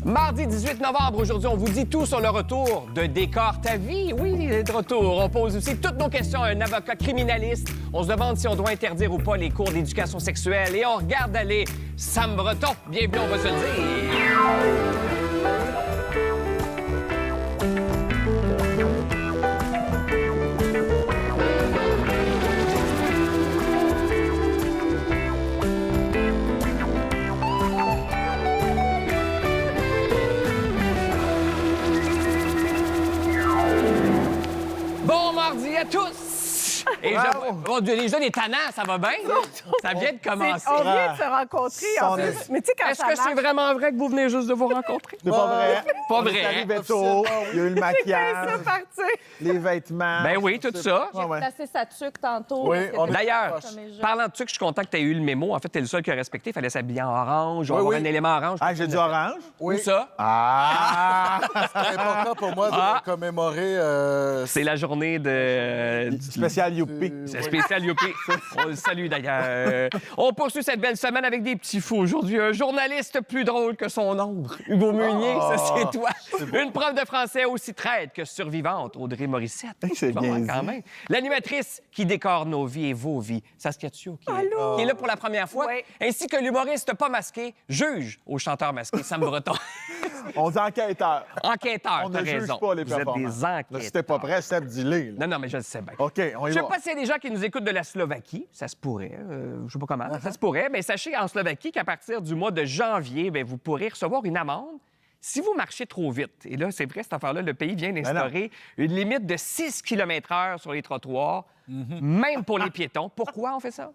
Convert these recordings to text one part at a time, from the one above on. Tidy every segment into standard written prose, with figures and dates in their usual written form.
Mardi 18 novembre, aujourd'hui, on vous dit tout sur le retour de Décor ta vie. Oui, il est de retour. On pose aussi toutes nos questions à un avocat criminaliste. On se demande si on doit interdire ou pas les cours d'éducation sexuelle. Et on regarde aller Sam Breton. Bienvenue, on va se le dire. Bon mardi à tous! Et j'avoue, mon Dieu, les jeunes, les tannants, ça va bien? Ça vient de commencer. On vient de se rencontrer, en plus. Mais tu sais, quand Est-ce ça que c'est marche... vraiment vrai que vous venez juste de vous rencontrer? C'est pas vrai. Pas On est vrai. arrivé tôt. Il y a eu le C'est maquillage, ça, partir. les vêtements. Ben oui, tout ça. Ouais, ouais. Placé sa tuque tantôt. Oui, parce que on- t'es D'ailleurs, comme les jeunes. parlant de trucs, je suis content que tu aies eu le mémo. En fait, tu es le seul qui a respecté. Il fallait s'habiller en orange, Oui, avoir oui. un élément orange. Ah, j'ai du orange? Où ça? Ah! C'est important pour moi de commémorer. C'est la journée de... Spécial Youpi. C'est spécial Youpi. On le salue d'ailleurs. On poursuit cette belle semaine avec des petits fous. Aujourd'hui, un journaliste plus drôle que son ombre. Hugo Meunier, ça c'est toi. Une prof de français aussi traite que survivante, Audrey Morissette. C'est bien dit. Quand même. L'animatrice qui décore nos vies et vos vies, Saskia Thiault, qui est là pour la première fois. Oui. Ainsi que l'humoriste pas masqué, juge au chanteur masqué, Sam Breton. On dit enquêteur. Enquêteur, On t'as ne juge raison. pas les Vous êtes performances. des Là, enquêteurs. si t'es pas prêt, Seb, dis-le. là. Non, mais je le sais bien. OK, on y Je sais va. pas s'il y a des gens qui nous écoutent de la Slovaquie. Ça se pourrait. Je sais pas comment. Ça se pourrait. Mais sachez en Slovaquie qu'à partir du mois de janvier, bien, vous pourrez recevoir une amende si vous marchez trop vite. Et là, c'est vrai, cette affaire-là, le pays vient d'instaurer une limite de 6 km/h sur les trottoirs, même pour les piétons. Pourquoi on fait ça?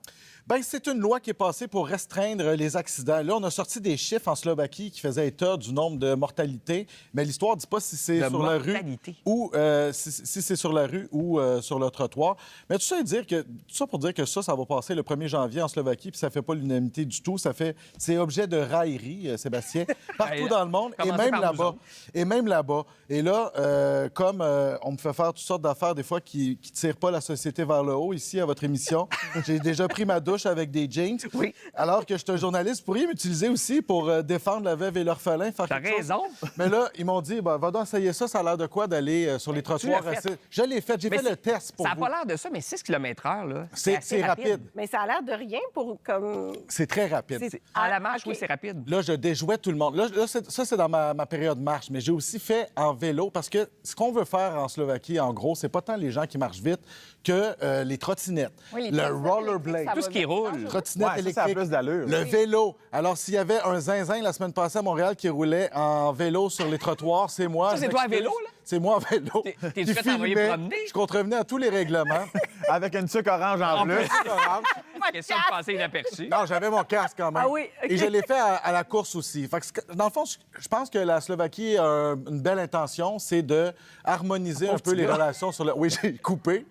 Ben, c'est une loi qui est passée pour restreindre les accidents. Là, on a sorti des chiffres en Slovaquie qui faisaient état du nombre de mortalités, mais l'histoire ne dit pas si c'est De sur la rue mortalité. ou si c'est sur la rue ou sur le trottoir. Mais tout ça, pour dire que ça va passer le 1er janvier en Slovaquie, puis ça fait pas l'unanimité du tout. C'est objet de raillerie, Sébastien, partout Hey, dans le monde, et commencez même par vous là-bas. autres. Et même là-bas. Et là, comme on me fait faire toutes sortes d'affaires, des fois, qui ne tirent pas la société vers le haut, ici, à votre émission, j'ai déjà pris ma douche avec des jeans. Oui. Alors que je suis un journaliste, vous pourriez m'utiliser aussi pour défendre la veuve et l'orphelin, faire T'as quelque chose. raison. Mais là, ils m'ont dit, va donc essayer ça, ça a l'air de quoi d'aller sur les trottoirs. l'as fait. Je l'ai fait, j'ai Mais fait le test pour Ça n'a vous. pas l'air de ça, mais 6 km/h, là, C'est assez rapide. Mais ça a l'air de rien pour comme... C'est très rapide. C'est- À la marche, OK. oui, c'est rapide. Là, je déjouais tout le monde. Là, ça, c'est dans ma période marche, mais j'ai aussi fait en vélo parce que ce qu'on veut faire en Slovaquie, en gros, c'est pas tant les gens qui marchent vite que les trottinettes, Oui, les le trottinettes rollerblade, électriques, ça Tout va ce qui vite. roule. trottinette Ouais, ça a électrique, plus d'allure. le vélo. Alors, s'il y avait un zinzin la semaine passée à Montréal qui roulait en vélo sur les trottoirs, c'est moi. Ça, c'est je toi à m'excuse. vélo, là? C'est moi à vélo. T'es qui fait t'envoyer filmait. promener? Je contrevenais à tous les règlements. Avec une tuque orange en plus. Question de passer inaperçu. Non, j'avais mon casque quand même. Ah oui, OK. Et je l'ai fait à la course aussi. Fait que, dans le fond, je pense que la Slovaquie a une belle intention, c'est de harmoniser un peu les relations sur le... Oui, j'ai coupé.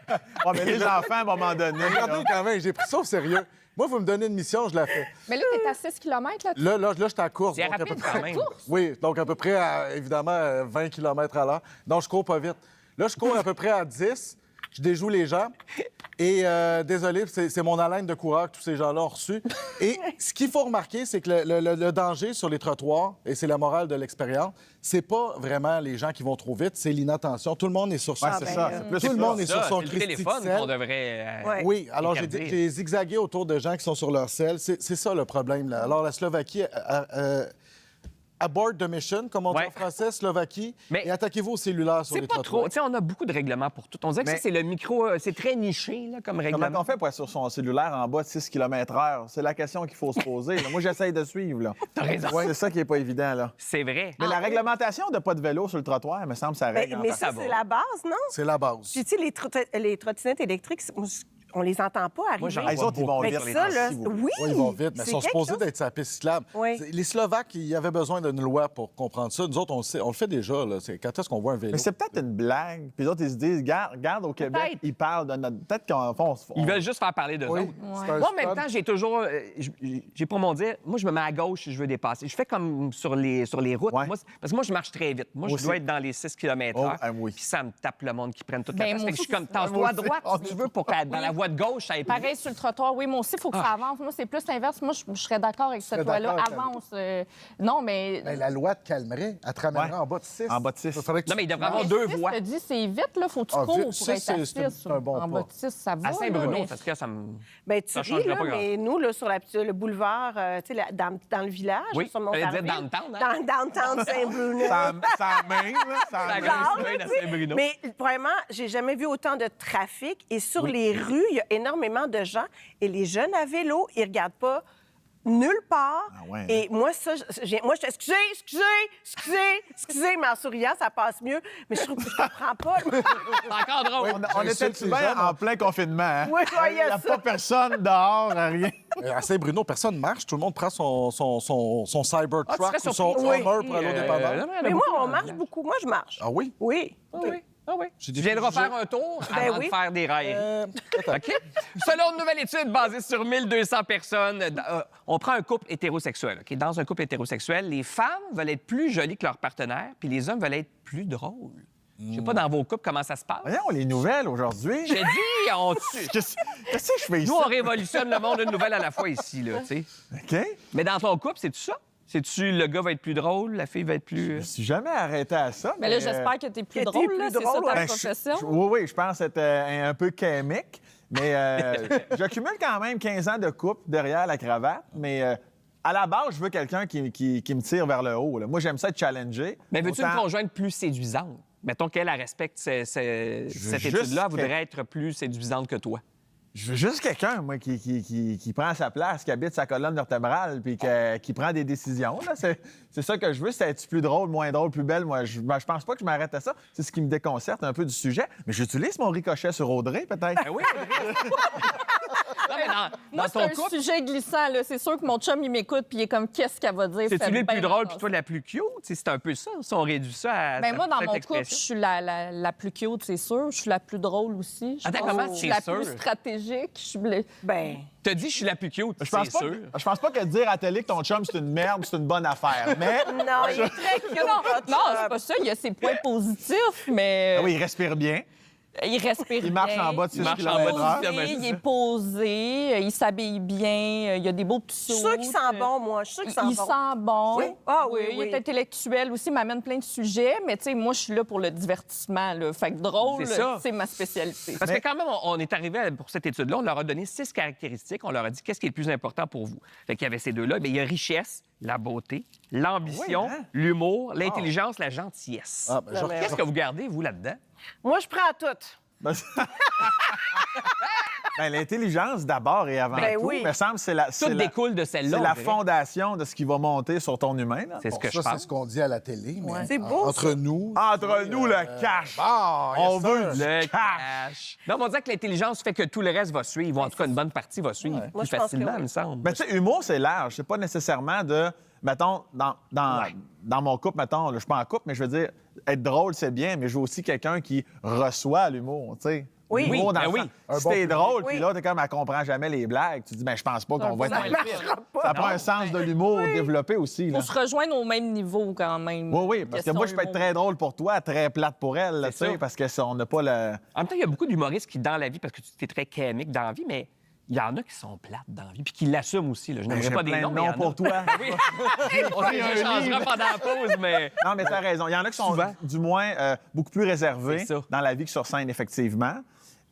Ouais, mais les enfants, à un moment donné. Regardez quand même, j'ai pris ça au sérieux. Moi, vous me donnez une mission, je la fais. Mais là, t'es à 6 km, là. Là, j'étais à course. C'est donc à rapide peu près- quand même. Oui, donc à peu près, évidemment, 20 km à l'heure. Donc, je cours pas vite. Là, je cours à peu près à 10. Je déjoue les gens. Et désolé, c'est mon haleine de coureur que tous ces gens-là ont reçu. Et ce qu'il faut remarquer, c'est que le danger sur les trottoirs, et c'est la morale de l'expérience, c'est pas vraiment les gens qui vont trop vite, c'est l'inattention. Tout le monde est sur Ouais, ça. c'est ben, ça. C'est plus tout le ça. monde est sur Ça, son c'est le Christi de téléphone sel. qu'on devrait... Ouais. Oui, alors interdire. j'ai zigzagué autour de gens qui sont sur leur selle. C'est ça le problème. Là. Alors la Slovaquie abort the mission, comme on dit Ouais. en français, Slovaquie, Mais et attaquez-vous au cellulaire sur C'est les pas trottoirs. trop. Tu sais, on a beaucoup de règlements pour tout. On dirait que Mais- ça, c'est le micro... c'est très niché, là, comme règlement. Comment on fait pour être sur son cellulaire en bas de 6 km/h? C'est la question qu'il faut se poser. là. Moi, j'essaye de suivre. Là. T'as raison. C'est ça qui est pas évident. Là. C'est vrai. Mais la réglementation de pas de vélo sur le trottoir, il me semble, ça règle. en Mais partie. ça, c'est la base, non? C'est la base. Puis, tu sais, les trottinettes électriques, on les entend pas arriver. Moi, j'en Ah, les vois autres, ils vont Mais vite. ça, là, Ici, vous. oui! Oui, ils vont vite, mais ils C'est sont quelque supposés chose. d'être sur la piste cyclable. Oui. Les Slovaques, il y avait besoin d'une loi pour comprendre ça. Nous autres, on le fait déjà. Là. Quand est-ce qu'on voit un vélo? Mais c'est peut-être une blague. Puis les autres, ils se disent, regarde au Québec, Peut-être. ils parlent de notre. Peut-être qu'en fond, Ils veulent juste faire parler d'eux Oui, autres. c'est un Moi, en même stunt. temps, j'ai toujours... j'ai pour mon dire, moi, je me mets à gauche si je veux dépasser. Je fais comme sur les routes. Ouais. Moi, parce que moi, je marche très vite. Moi, je Aussi. dois être dans les 6 km/h. Oh, oui. Puis ça me tape le monde qui prenne toute la Ben, place. moi Fait que je suis aussi, comme, tasse-toi à Moi aussi. droite si tu veux pour qu'être dans la voie voie de gauche, ça est Pareil sur le trottoir. Oui, moi aussi, il faut que ça avance. Moi, c'est plus l'inverse. Moi, je serais d'accord avec cette serais loi-là. d'accord, Avance. Non, mais... Ben, la loi te calmerait. Elle te ramènerait Ouais. en bas de 6. En bas de 6. Non, mais il devrait avoir deux voies. Je te dis, c'est vite, là. Faut que tu Ah, cours vite, pour six, être à c'est 6. un bon En pas. bas de 6, ça va. À Saint-Bruno, là, mais- parce que ça me... Ben, tu Ça ris, changerait là, pas mais nous, là, sur le boulevard, tu sais, dans le village, Oui, sur j'allais dire Montarville, downtown, hein? dans downtown Saint-Bruno. Ça mène, là. Ça La mène. grosse semaine à Saint-Bruno. Mais vraiment, j'ai jamais vu autant de trafic. Et sur les rues, il y a énormément de gens. Et les jeunes à vélo, ils regardent pas nulle part. Ah ouais, hein? Et moi, ça, moi, je excusez, mais en souriant, ça passe mieux. Mais je trouve que je comprends pas. C'est encore drôle. On J'insulte était les bien gens, en plein confinement. Hein? Oui, Il n'y a pas personne dehors, rien. À Saint-Bruno, personne ne marche. Tout le monde prend son Cybertruck Ah, tu serais ou son surpris? Hummer pour aller au dépanneur. Mais moi, on marche beaucoup. Moi, je marche. Ah oui? Oui. Ah oui. J'ai Tu des viendras préjugés. faire un tour Ben avant oui. de faire des railleries. Peut-être. OK? Selon une nouvelle étude basée sur 1200 personnes, on prend un couple hétérosexuel. OK? Dans un couple hétérosexuel, les femmes veulent être plus jolies que leur partenaire, puis les hommes veulent être plus drôles. Je sais pas dans vos couples comment ça se passe. Voyons, les nouvelles aujourd'hui. J'ai dit, on tue. Qu'est-ce que je fais ici? Nous, on révolutionne le monde une nouvelle à la fois ici, là, tu sais. OK? Mais dans ton couple, c'est-tu ça? C'est-tu le gars va être plus drôle, la fille va être plus... Je me suis jamais arrêté à ça. Mais là, j'espère que t'es plus que t'es drôle, plus là. C'est ça drôle, ta Ben, profession. oui, je pense être un peu chimique. Mais j'accumule quand même 15 ans de couple derrière la cravate. Mais à la base, je veux quelqu'un qui me tire vers le haut. Là. Moi, j'aime ça être challengé. Mais veux-tu Autant- une conjointe plus séduisante? Mettons qu'elle elle respecte cette juste étude-là, elle voudrait qu'elle- être plus séduisante que toi. Je veux juste quelqu'un, moi, qui prend sa place, qui habite sa colonne vertébrale, puis qui prend des décisions. là. C'est ça que je veux. C'est être plus drôle, moins drôle, plus belle. Moi, je pense pas que je m'arrête à ça. C'est ce qui me déconcerte un peu du sujet. Mais j'utilise mon ricochet sur Audrey, peut-être. Ben oui, non, mais dans Moi, c'est ton un couple, sujet glissant, là. C'est sûr que mon chum, il m'écoute, puis il est comme, qu'est-ce qu'elle va dire? c'est-tu Faites lui le plus bien drôle, attention. puis toi la plus cute? Tu sais, c'est un peu ça, si on réduit ça à Ben moi, dans cette mon couple, je expression. suis la plus cute, c'est sûr. Je suis la plus drôle aussi. Je Attends, pense comment que je c'est suis la sûr? plus stratégique. Je suis Ben, T'as dit, je suis la plus cute, Je pense c'est pas, sûr. je pense pas que dire à la télé que ton chum, c'est une merde, c'est une bonne affaire. Mais non, il est très cute. votre Non, c'est chum. pas ça. Il y a ses points positifs, mais ah oui, il respire bien. il respire Il marche bien. en bas de 6 Il marche en bas de km/h. 6 Posé, il est posé, il s'habille bien, il y a des beaux petits Je suis sûre qu'il sent bon, moi. Je suis sûre qu'il sent Il bon. sent bon. Oui? Ah oui, Il oui. est intellectuel aussi, il m'amène plein de sujets, mais tu sais, moi, je suis là pour le divertissement. Là. Fait que drôle, C'est ça. c'est ma spécialité. Parce que quand même, on est arrivé pour cette étude-là, on leur a donné 6 caractéristiques. On leur a dit qu'est-ce qui est le plus important pour vous. Fait qu'il y avait ces deux-là. Bien, il y a richesse, la beauté, l'ambition, Oui, hein? l'humour, l'intelligence, la gentillesse. Ah, ben, mais- Qu'est-ce que vous gardez, vous, là-dedans? Moi, je prends tout. Ben, l'intelligence d'abord et avant Ben tout. oui. Me semble que c'est Tout la découle de celle-là. c'est on la dirait. fondation de ce qui va monter sur ton humain. Là. C'est ce que je ça, c'est pense. ce qu'on dit à la télé. Mais C'est beau, entre nous... Entre nous, le cash. On veut du Le cash. cash. Non, mais on dirait que l'intelligence fait que tout le reste va suivre. Ou en tout cas, une bonne partie va suivre Moi, plus je pense que facilement, oui. il me semble. Mais tu sais, humour, c'est large. C'est pas nécessairement de... Mettons, dans mon couple, mettons, là, je suis pas en couple, mais je veux dire, être drôle, c'est bien, mais je veux aussi quelqu'un qui reçoit l'humour, tu sais. Oui. L'humour Oui, dans ben le oui. sens- Un Si bon t'es public. drôle, puis Oui. là, t'es comme, elle comprend jamais les blagues. Tu dis, ben je pense pas qu'on va être... Ça marchera pas. Ça prend un sens de l'humour développé aussi, là. Faut se rejoindre au même niveau quand même. Oui, oui, parce que moi, je peux être très drôle pour toi, très plate pour elle, là, tu C'est sais, ça. parce que on n'a pas le... En même temps, il y a beaucoup d'humoristes qui, dans la vie, parce que tu es très comique dans la vie, mais il y en a qui sont plates dans la vie, puis qui l'assument aussi. Là. Je Ben, n'aimerais j'ai pas des plein noms, de mais il y noms en a. pour toi. Oui. On les un échangera livre. pendant la pause, mais... Non, mais t'as raison. Il y en a qui sont, Souvent. du moins, beaucoup plus réservés C'est ça. dans la vie que sur scène, effectivement.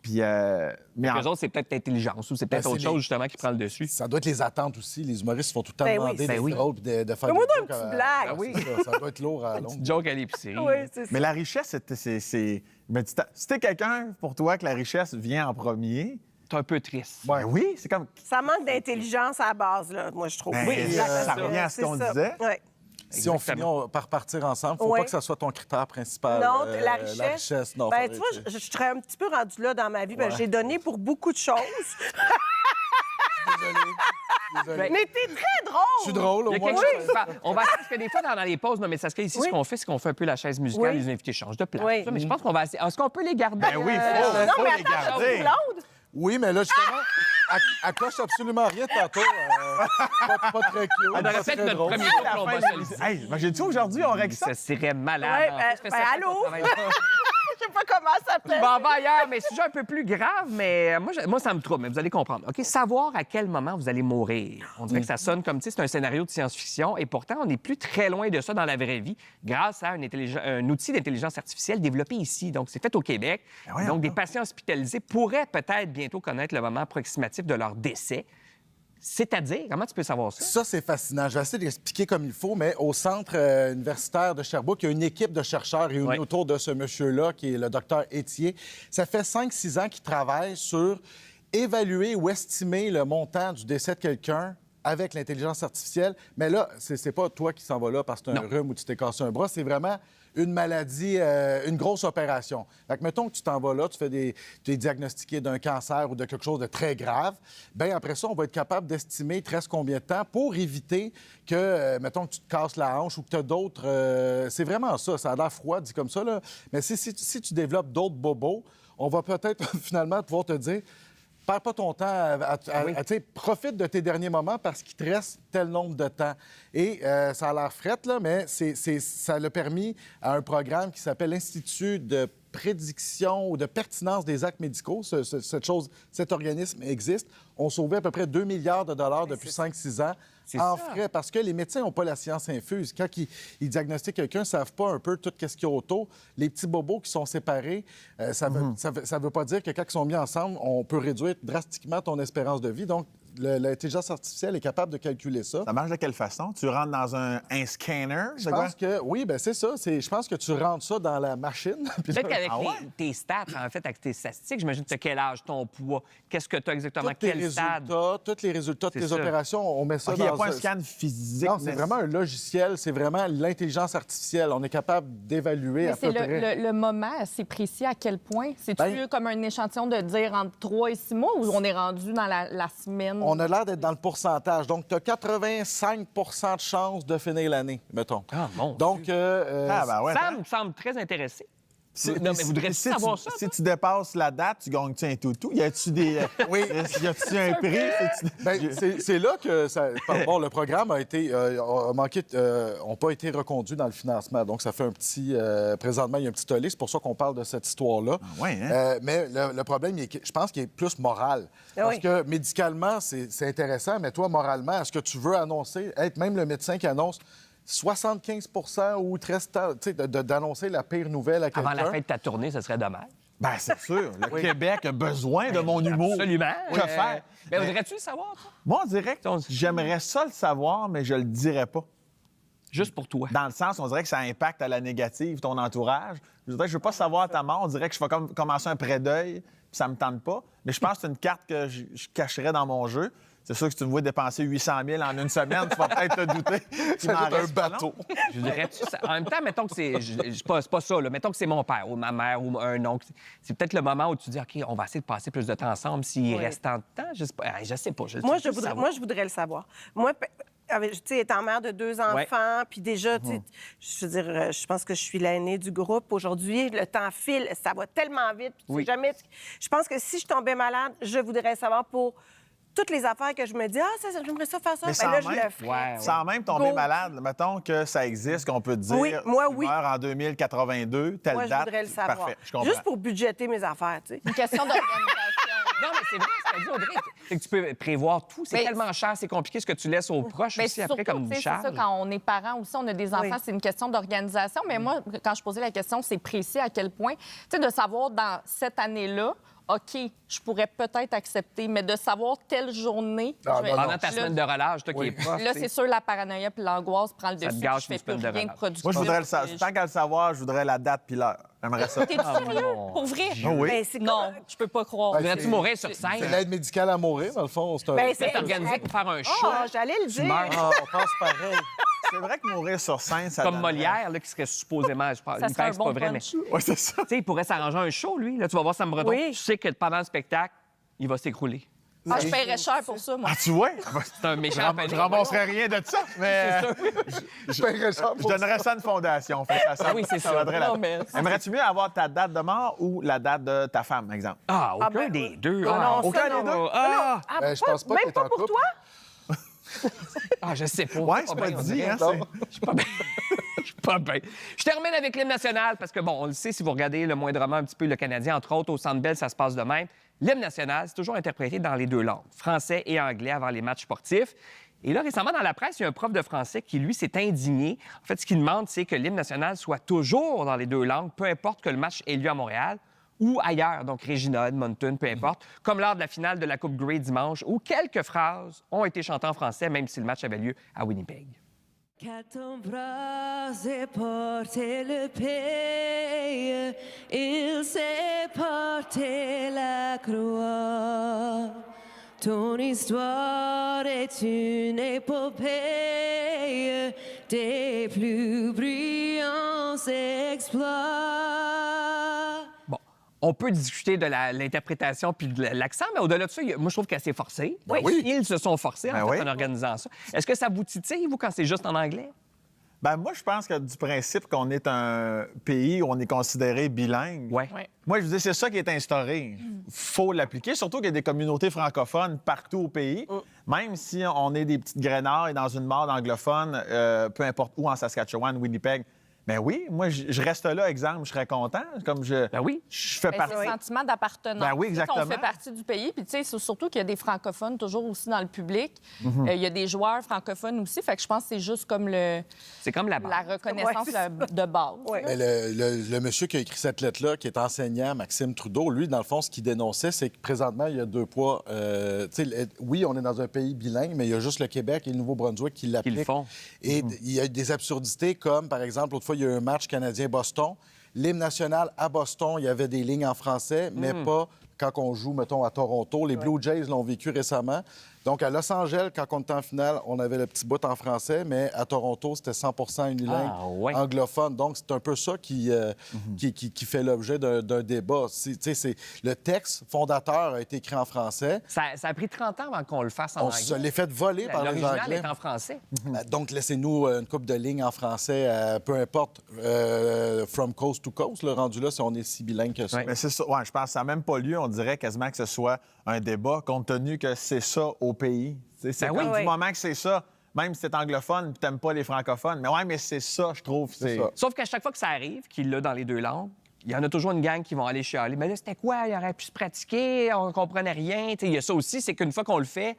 Puis, mais en- Les autres, c'est peut-être l'intelligence ou c'est peut-être Ben, autre c'est chose, les- justement, qui prend le dessus. Ça doit être les attentes aussi. Les humoristes font tout le temps Ben oui, demander ben d'être oui. drôle puis de faire Fais-moi des donc une jokes petite blague. Ah oui, c'est ça. Ça doit être lourd à long. Petite joke à l'épicerie. Oui, c'est ça. Mais la richesse, c'est... Mais si t'es quelqu'un, pour toi, que la richesse vient en premier, C'est un peu triste. ben oui, c'est comme... Ça manque d'intelligence à la base, là, moi, je trouve. Ben, ça revient à ce qu'on disait. Oui. Si on Exactement. finit par partir ensemble, faut Oui. pas que ça soit ton critère principal. Non, la La richesse. richesse, non. Ben, faudrait- tu vois, je serais un petit peu rendue là dans ma vie. Ben, Ouais. j'ai donné pour beaucoup de choses. Désolé. Mais t'es très drôle. Je suis drôle, Il y au a moins. quelque chose. On va parce que des fois, dans les pauses, non, mais c'est ce qu'ici, Oui. ce qu'on fait, c'est qu'on fait un peu la chaise musicale, Oui. les invités changent de place. Oui. Ça, mais je pense qu'on va essayer. Est-ce qu'on peut les garder? Ben oui, Non, faut mais les attends, garder. Claude. Oui, mais là, justement, elle coche absolument rien tantôt. Pas très cute. On aurait pas peut-être très notre drôle. premier À couple, la on fin va de se le l'émission- dire. Hey, imagine-tu aujourd'hui, on règle ça? Ça serait malade. Ouais, En ben, fait, ça fait allô? qu'on travaille pas. Je sais pas comment ça Je fait. m'en vais ailleurs, mais sujet un peu plus grave, mais moi, ça me trouble, mais vous allez comprendre. OK, savoir à quel moment vous allez mourir. On dirait que ça sonne comme, tu sais, c'est un scénario de science-fiction, et pourtant, on n'est plus très loin de ça dans la vraie vie, grâce à un outil d'intelligence artificielle développé ici. Donc, c'est fait au Québec. Donc, des patients hospitalisés pourraient peut-être bientôt connaître le moment approximatif de leur décès. C'est-à-dire, comment tu peux savoir ça? Ça, c'est fascinant. Je vais essayer d'expliquer comme il faut, mais au centre universitaire de Sherbrooke, il y a une équipe de chercheurs réunis autour de ce monsieur-là, qui est le docteur Étier. Ça fait 5-6 ans qu'il travaille sur évaluer ou estimer le montant du décès de quelqu'un avec l'intelligence artificielle. Mais là, c'est pas toi qui s'en vas là parce que tu as un rhume ou tu t'es cassé un bras. C'est vraiment une maladie, une grosse opération. Fait que, mettons que tu t'en vas là, tu es diagnostiqué d'un cancer ou de quelque chose de très grave. Bien, après ça, on va être capable d'estimer il te reste combien de temps pour éviter que, mettons que tu te casses la hanche ou que tu as d'autres... c'est vraiment ça. Ça a l'air froid, dit comme ça, là. Mais si tu développes d'autres bobos, on va peut-être finalement pouvoir te dire... Perds pas ton temps profite de tes derniers moments parce qu'il te reste tel nombre de temps. Et ça a l'air frette, là, mais ça l'a permis à un programme qui s'appelle l'Institut de prédiction ou de pertinence des actes médicaux. Cet organisme existe. On sauvait à peu près 2 milliards de dollars depuis 5-6 ans en frais, parce que les médecins n'ont pas la science infuse. Quand ils diagnostiquent quelqu'un, ils ne savent pas un peu tout ce qu'il y a autour. Les petits bobos qui sont séparés, ça veut pas dire que quand ils sont mis ensemble, on peut réduire drastiquement ton espérance de vie. Donc, l'intelligence artificielle est capable de calculer ça. Ça marche de quelle façon? Tu rentres dans un scanner? Je pense que, oui, bien c'est ça. Je pense que tu rentres ça dans la machine. Peut-être qu'avec tes stats, en fait, avec tes statistiques, j'imagine que tu as quel âge, ton poids, qu'est-ce que tu as exactement, quel stade. Tous les résultats de tes ça. opérations, on met ça Il dans... n'y a pas un scan physique. Non, c'est vraiment un logiciel. C'est vraiment l'intelligence artificielle. On est capable d'évaluer à peu près. Le moment assez précis à quel point? C'est-tu comme un échantillon de dire entre 3 et 6 mois ou on est rendu dans la semaine? On a l'air d'être dans le pourcentage. Donc, tu as 85 de chances de finir l'année, mettons. Ah, mon Donc, Ça me semble très intéressé. Non, mais voudrais-tu savoir ça? Si tu dépasses la date, tu gagnes-tu un toutou? Y a-tu des... Oui. Y a-tu un prix? C'est là que bon, le programme a été ont pas été reconduits dans le financement. Donc, ça fait un petit... présentement, il y a un petit tollé. C'est pour ça qu'on parle de cette histoire-là. Ah ouais, hein? Mais le problème, je pense qu'il est plus moral. Parce que médicalement, c'est intéressant, mais toi, moralement, est-ce que tu veux annoncer, être même le médecin qui annonce 75 ou d'annoncer la pire nouvelle à quelqu'un? Avant la fin de ta tournée, ce serait dommage. Bien, c'est sûr. Le Québec a besoin de mon humour. Absolument. Que faire? Mais voudrais-tu le savoir, toi? Moi, on dirait que j'aimerais ça le savoir, mais je le dirais pas. Juste pour toi. Dans le sens, on dirait que ça impacte à la négative ton entourage. Je veux pas savoir ta mort. On dirait que je vais commencer un pré-deuil, puis ça me tente pas. Mais je pense que c'est une carte que je cacherais dans mon jeu. C'est sûr que si tu me vois dépenser 800 000 en une semaine, tu vas peut-être te douter. Ça doit être un bateau. Je dirais-tu ça? En même temps, mettons que c'est pas ça, là. Mettons que c'est mon père ou ma mère ou un oncle. C'est peut-être le moment où tu dis, OK, on va essayer de passer plus de temps ensemble s'il reste tant de temps. Je sais pas. Moi, je voudrais le savoir. Moi, tu sais, étant mère de 2 enfants, puis déjà, tu sais, je veux dire, je pense que je suis l'aînée du groupe. Aujourd'hui, le temps file, ça va tellement vite. Puis tu sais jamais... Je pense que si je tombais malade, je voudrais savoir pour toutes les affaires que je me dis, j'aimerais ça faire ça, mais bien là, je le ferais. Sans même tomber malade, mettons que ça existe, qu'on peut te dire, oui, moi, tu meurs en 2082, telle moi, date. Je voudrais le savoir. Parfait, je comprends. Juste pour budgéter mes affaires, tu sais. Une question d'organisation. Non, mais c'est vrai, c'est dit, Audrey, c'est que tu peux prévoir tout. C'est tellement cher, c'est compliqué ce que tu laisses aux proches aussi surtout, après comme charge. C'est ça, quand on est parent aussi, on a des enfants, c'est une question d'organisation. Mais moi, quand je posais la question, c'est précis à quel point, tu sais, de savoir dans cette année-là, OK, je pourrais peut-être accepter, mais de savoir telle journée... Pendant ta semaine de relâche, toi qui es prof. Là, c'est sûr, la paranoïa puis l'angoisse prend le dessus. gâche Je fais une plus semaine de rien de relâche. productif. Moi, je voudrais le savoir. Tant qu'à le savoir, je voudrais la date puis l'heure. J'aimerais ça. T'es sérieux? Pour vrai? Oui. Ben, c'est Non, je peux pas croire. Voudrais-tu mourir sur scène? C'est l'aide médicale à mourir, dans le fond. C'est un... Ben, Peut-être organisé pour faire un show. j'allais le dire. on pense pareil. C'est vrai que mourir sur scène, ça Comme donne- Molière, là, qui serait supposément... Je pense, Ça il serait paraît un que c'est bon pas vrai, mais... punch. Oui, c'est ça. Tu sais, il pourrait s'arranger un show, lui. Là, tu vas voir Sam Breton. Oui. Tu sais que pendant le spectacle, il va s'écrouler. Ah, je paierais cher pour ça, moi. Ah, tu vois? C'est un méchant. Je ramasserais rien de ça, mais je donnerais ça à une fondation. Fait que ça, oui, c'est ça. vaudrait la Non, peine. mais- Aimerais-tu mieux avoir ta date de mort ou la date de ta femme, exemple? Ah, aucun ben, des deux. Ah, non, ça, aucun non. des deux? Ah, Ben, je pense pas que Même t'es en pas pour couple. toi? ah, je sais pas. Ouais, Je c'est suis pas bien, dit, on hein? dirait. c'est- Je suis pas bien. Je suis pas va bien. Je termine avec l'hymne national parce que, bon, on le sait, si vous regardez le moindrement un petit peu le Canadien, entre autres, au Centre Bell, ça se passe de même. L'hymne national, c'est toujours interprété dans les deux langues, français et anglais, avant les matchs sportifs. Et là, récemment, dans la presse, il y a un prof de français qui, lui, s'est indigné. En fait, ce qu'il demande, c'est que l'hymne national soit toujours dans les deux langues, peu importe que le match ait lieu à Montréal ou ailleurs, donc Regina, Edmonton, peu importe, comme lors de la finale de la Coupe Grey dimanche, où quelques phrases ont été chantées en français, même si le match avait lieu à Winnipeg. Qu'à ton bras est porté le pays, il s'est porté la croix. Ton histoire est une épopée des plus brillants exploits. Bon, on peut discuter de l'interprétation puis de l'accent, mais au-delà de ça, moi, je trouve qu'elle s'est forcée. Ben oui. Ils se sont forcés Ben en oui. organisant ça. Est-ce que ça vous titille, vous, quand c'est juste en anglais? Ben moi, je pense que du principe qu'on est un pays où on est considéré bilingue. Oui. Ouais. Moi, je veux dire, c'est ça qui est instauré. Faut l'appliquer, surtout qu'il y a des communautés francophones partout au pays. Même si on est des petites grenades dans une mare d'anglophones, peu importe où, en Saskatchewan, Winnipeg. Ben oui, moi, je reste là, exemple, je serais content. Comme je, Ben oui. je fais Ben, partie. c'est le sentiment d'appartenance. Ben oui, Tu sais, exactement. On fait partie du pays. Puis, tu sais, c'est surtout qu'il y a des francophones toujours aussi dans le public. Il y a des joueurs francophones aussi. Fait que je pense que c'est juste comme C'est comme la base. la reconnaissance de base. Ouais. Mais le monsieur qui a écrit cette lettre-là, qui est enseignant, Maxime Trudeau, lui, dans le fond, ce qu'il dénonçait, c'est que présentement, il y a deux poids. Oui, on est dans un pays bilingue, mais il y a juste le Québec et le Nouveau-Brunswick qui l'appliquent. Qui le font. Et il y a des absurdités comme, par exemple, l'autre fois, il y a eu un match canadien-Boston. L'hymne national à Boston, il y avait des lignes en français, mais pas quand on joue, mettons, à Toronto. Les Blue Jays l'ont vécu récemment. Donc, à Los Angeles, quand on était en finale, on avait le petit bout en français, mais à Toronto, c'était 100 unilingue anglophone. Donc, c'est un peu ça qui fait l'objet d'un débat. Le texte fondateur a été écrit en français. Ça a pris 30 ans avant qu'on le fasse en On anglais. se l'est fait voler par les L'original Anglais. est en français. Donc, laissez-nous une couple de lignes en français, peu importe, from coast to coast, le rendu là, si on est si bilingue que ça. Ouais. Mais c'est ça. Ouais, je pense que ça n'a même pas lieu. On dirait quasiment que ce soit un débat, compte tenu que c'est ça au pays. C'est Ben comme oui. du moment que c'est ça, même si t'es anglophone et t'aimes pas les francophones. Mais ouais, mais c'est ça, je trouve. C'est ça. Sauf qu'à chaque fois que ça arrive, qu'il l'a dans les deux langues, il y en a toujours une gang qui vont aller chialer. Mais là, c'était quoi? Il aurait pu se pratiquer, on comprenait rien. Tu sais, il y a ça aussi, c'est qu'une fois qu'on le fait,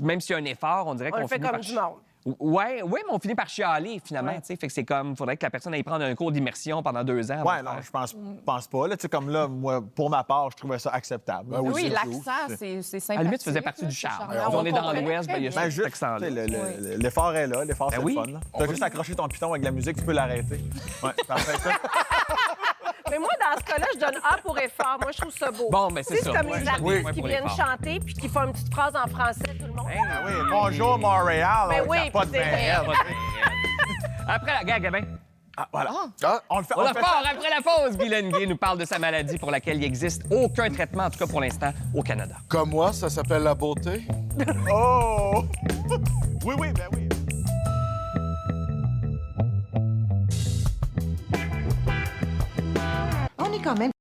même s'il y a un effort, on dirait On qu'on le fait finit comme par du monde. Oui, mais on finit par chialer, finalement. tu sais. Fait que c'est comme, faudrait que la personne aille prendre un cours d'immersion pendant 2 ans. avant Ouais, de non, faire. je pense pas. Là, tu sais, comme là, moi, pour ma part, je trouvais ça acceptable. Ben Oui, c'est l'accent, c'est sympathique. À la limite, ça faisait partie là, du c'est charme. charmant. On est dans comprend l'Ouest, ben, il y a très ce Ben, juste, accent-là. tu sais, l'effort est là, l'effort, Ben c'est oui. le fun. Tu as juste accroché ton piton avec la musique, tu peux l'arrêter. Ouais, parfait, ça. Mais moi, dans ce cas-là, je donne A pour effort. Moi, je trouve ça beau. Bon, ben, c'est Tu sais, ça. c'est comme Ouais, les je donne artistes point qui pour viennent l'effort. chanter puis qui font une petite phrase en français, tout le monde. Ah oui, bonjour Montréal. Ben oui, pas de puis c'est- BRL. Après la gag, Gabin. Ah, voilà. Ah, On le fait. On on la fait part après la pause. Guy Lenguet nous parle de sa maladie pour laquelle il n'existe aucun traitement, en tout cas pour l'instant, au Canada. comme moi, ça s'appelle la beauté. Oh! Oui, oui, ben oui. On est quand même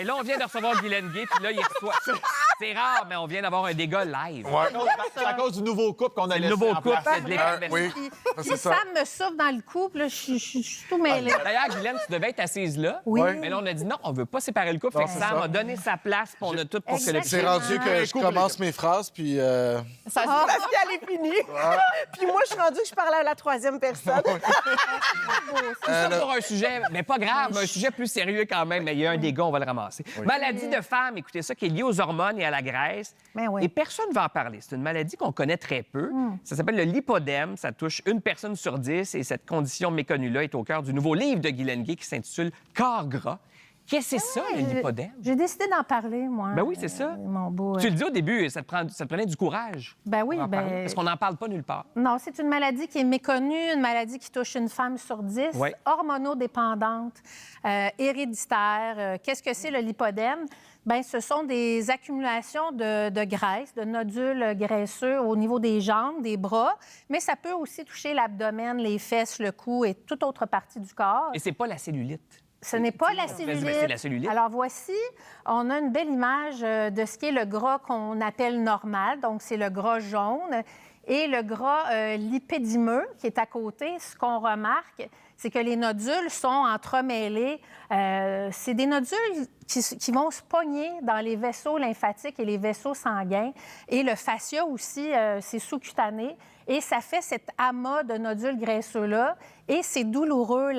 Et là, on vient de recevoir Guylaine Gay, puis là, il reçoit... C'est rare, mais on vient d'avoir un dégât live. C'est à cause du nouveau couple qu'on a laissé Nouveau en couple, place. c'est de l'effervescence. Oui, Puis c'est ça. Sam me souffle dans le couple, là, je suis tout mêlée. D'ailleurs, Guylaine, tu devais être assise là. Oui. Mais là, on a dit non, on veut pas séparer le couple. Non, Fait que c'est Sam ça. a donné sa place, puis on a tout pour que le C'est rendu que je commence mes phrases, puis... Ça se Ah, parce qu'elle est finie. Puis moi, je suis rendue que je parlais à la troisième personne. Tout ça pour un sujet, mais pas grave, mais un sujet plus sérieux quand même. Mais il y a un dégât, on va le ramasser. Maladie de femme, écoutez ça, qui est liée aux hormones et à la graisse. Ben oui. Et personne ne va en parler. C'est une maladie qu'on connaît très peu. Ça s'appelle le lipodème. Ça touche une personne sur 10 et cette condition méconnue-là est au cœur du nouveau livre de Guylaine Gay qui s'intitule Corps gras. Qu'est-ce que c'est ça, le lipodème? J'ai décidé d'en parler, moi. Ben oui, c'est ça. Mon beau. Tu le dis au début, ça te prenait du courage. Ben oui, pour en parler, ben- parce qu'on n'en parle pas nulle part. Non, c'est une maladie qui est méconnue, une maladie qui touche une femme sur 10, Ouais. hormonodépendante, héréditaire. Qu'est-ce que c'est le lipodème? Bien, ce sont des accumulations de graisse, de nodules graisseux au niveau des jambes, des bras, mais ça peut aussi toucher l'abdomen, les fesses, le cou et toute autre partie du corps. Et c'est pas la cellulite. Ce n'est pas la Vas-y, ben, cellulite. c'est la cellulite. Alors voici, on a une belle image de ce qui est le gras qu'on appelle normal, donc c'est le gras jaune, et le gras lipédimeux qui est à côté. Ce qu'on remarque, c'est que les nodules sont entremêlés. C'est des nodules qui vont se pogner dans les vaisseaux lymphatiques et les vaisseaux sanguins. Et le fascia aussi, c'est sous-cutané. Et ça fait cet amas de nodules graisseux-là. Et c'est douloureux.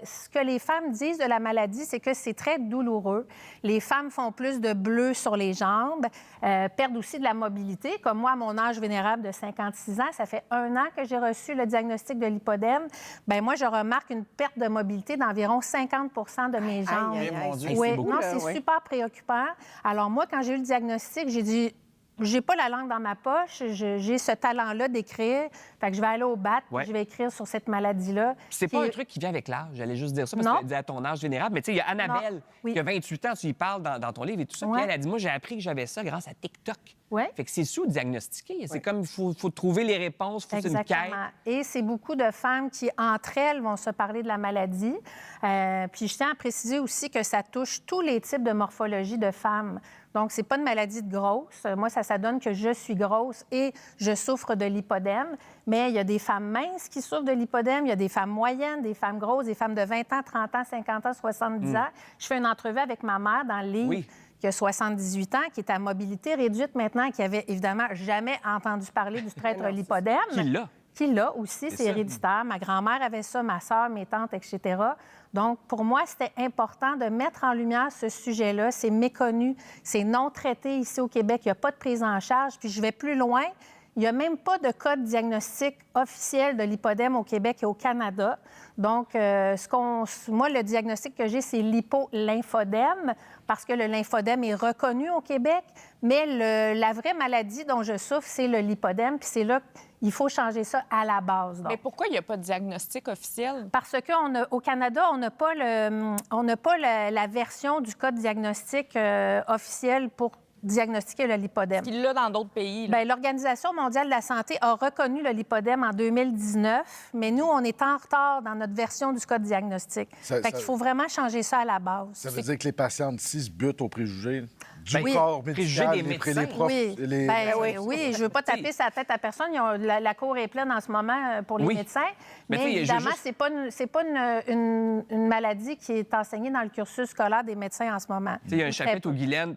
Ce que les femmes disent de la maladie, c'est que c'est très douloureux. Les femmes font plus de bleu sur les jambes, perdent aussi de la mobilité. Comme moi, à mon âge vénérable de 56 ans, ça fait 1 an que j'ai reçu le diagnostic de lipodème. Bien, moi, je remarque une perte de mobilité d'environ 50 de mes jambes. Aïe, aïe, aïe, Dieu. Oui, C'est beaucoup, non, là, c'est oui. super préoccupant. Alors moi, quand j'ai eu le diagnostic, j'ai dit, j'ai pas la langue dans ma poche, j'ai ce talent-là d'écrire, fait que je vais aller au BAT, puis Ouais. je vais écrire sur cette maladie-là. C'est qui pas est- un truc qui vient avec l'âge. J'allais juste dire ça parce Non. que tu dit à ton âge vénérable. Mais tu sais, il y a Annabelle, Oui. qui a 28 ans, tu y parles dans ton livre et tout ça. Ouais. Puis elle a dit, moi, j'ai appris que j'avais ça grâce à TikTok. Ouais. Fait que c'est sous-diagnostiqué. C'est comme, il faut trouver les réponses, il faut une quête. Exactement. Et c'est beaucoup de femmes qui, entre elles, vont se parler de la maladie. Puis je tiens à préciser aussi que ça touche tous les types de morphologie de femmes. Donc, c'est pas une maladie de grosse. Moi, ça donne que je suis grosse et je souffre de lipodème. Mais il y a des femmes minces qui souffrent de lipodème. Il y a des femmes moyennes, des femmes grosses, des femmes de 20 ans, 30 ans, 50 ans, 70 ans. Je fais une entrevue avec ma mère dans le livre. Oui. Qui a 78 ans, qui est à mobilité réduite maintenant, qui avait évidemment jamais entendu parler du traître lipodème. Qui l'a? Qui l'a aussi, c'est héréditaire. Ma grand-mère avait ça, ma sœur, mes tantes, etc. Donc, pour moi, c'était important de mettre en lumière ce sujet-là. C'est méconnu, c'est non traité ici au Québec. Il n'y a pas de prise en charge. Puis je vais plus loin. Il n'y a même pas de code diagnostic officiel de lipodème au Québec et au Canada. Donc, moi, le diagnostic que j'ai, c'est l'hypolimphodème, parce que le lymphodème est reconnu au Québec. Mais la vraie maladie dont je souffre, c'est le lipodème. Puis c'est là qu'il faut changer ça à la base. donc. Mais pourquoi il n'y a pas de diagnostic officiel? Parce qu'au Canada, on n'a pas, la version du code diagnostic officiel pour diagnostiquer le lipodème. Il l'a dans d'autres pays. là. Bien, l'Organisation mondiale de la santé a reconnu le lipodème en 2019, mais nous, on est en retard dans notre version du code diagnostic. Ça- Fait qu'il faut vraiment changer ça à la base. Ça veut dire que les patients d'ici se butent aux préjugés du Ben, corps préjugés médical, des les médecins. profs, Oui. les... Ben, oui, je veux pas taper sa tête à personne. La cour est pleine en ce moment pour les Oui. médecins. Mais tu Mais sais, évidemment, juste- c'est pas une maladie qui est enseignée dans le cursus scolaire des médecins en ce moment. Tu sais, il y a un Très chapitre peu. où Guylaine,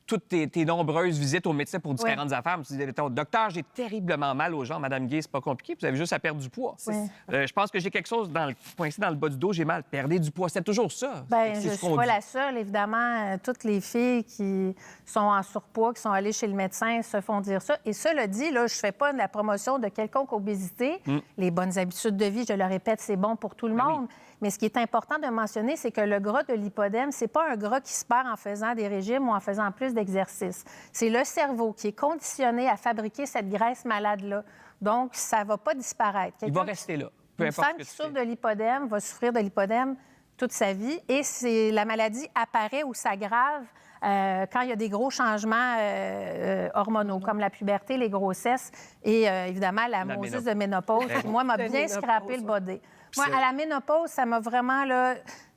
toutes tes nombreuses visites au médecin pour différentes affaires, tu disais, docteur, j'ai terriblement mal aux jambes. Madame Gay, c'est pas compliqué, vous avez juste à perdre du pois. Oui. Je pense que j'ai quelque chose coincé dans le bas du dos, j'ai mal. Perdez du poids. C'est toujours ça. Bien, C'est je ne ce suis qu'on pas dit. la seule. Évidemment, toutes les filles qui sont en surpoids, qui sont allées chez le médecin, se font dire ça. Et cela dit, là, je ne fais pas de la promotion de quelconque obésité. Les bonnes habitudes de vie, je le répète, c'est bon pour tout le monde. Mais ce qui est important de mentionner, c'est que le gras de lipodème, c'est pas un gras qui se perd en faisant des régimes ou en faisant plus d'exercices. C'est le cerveau qui est conditionné à fabriquer cette graisse malade-là. Donc, ça ne va pas disparaître. Il va Quelqu'un rester là. Peu Une importe femme ce que qui tu fais. souffre de lipodème va souffrir de lipodème toute sa vie. Et la maladie apparaît ou s'aggrave quand il y a des gros changements hormonaux, comme la puberté, les grossesses et évidemment la mosus de ménopause, qui, moi, m'a bien scrappé le body. Moi, à la ménopause, ça m'a vraiment, là...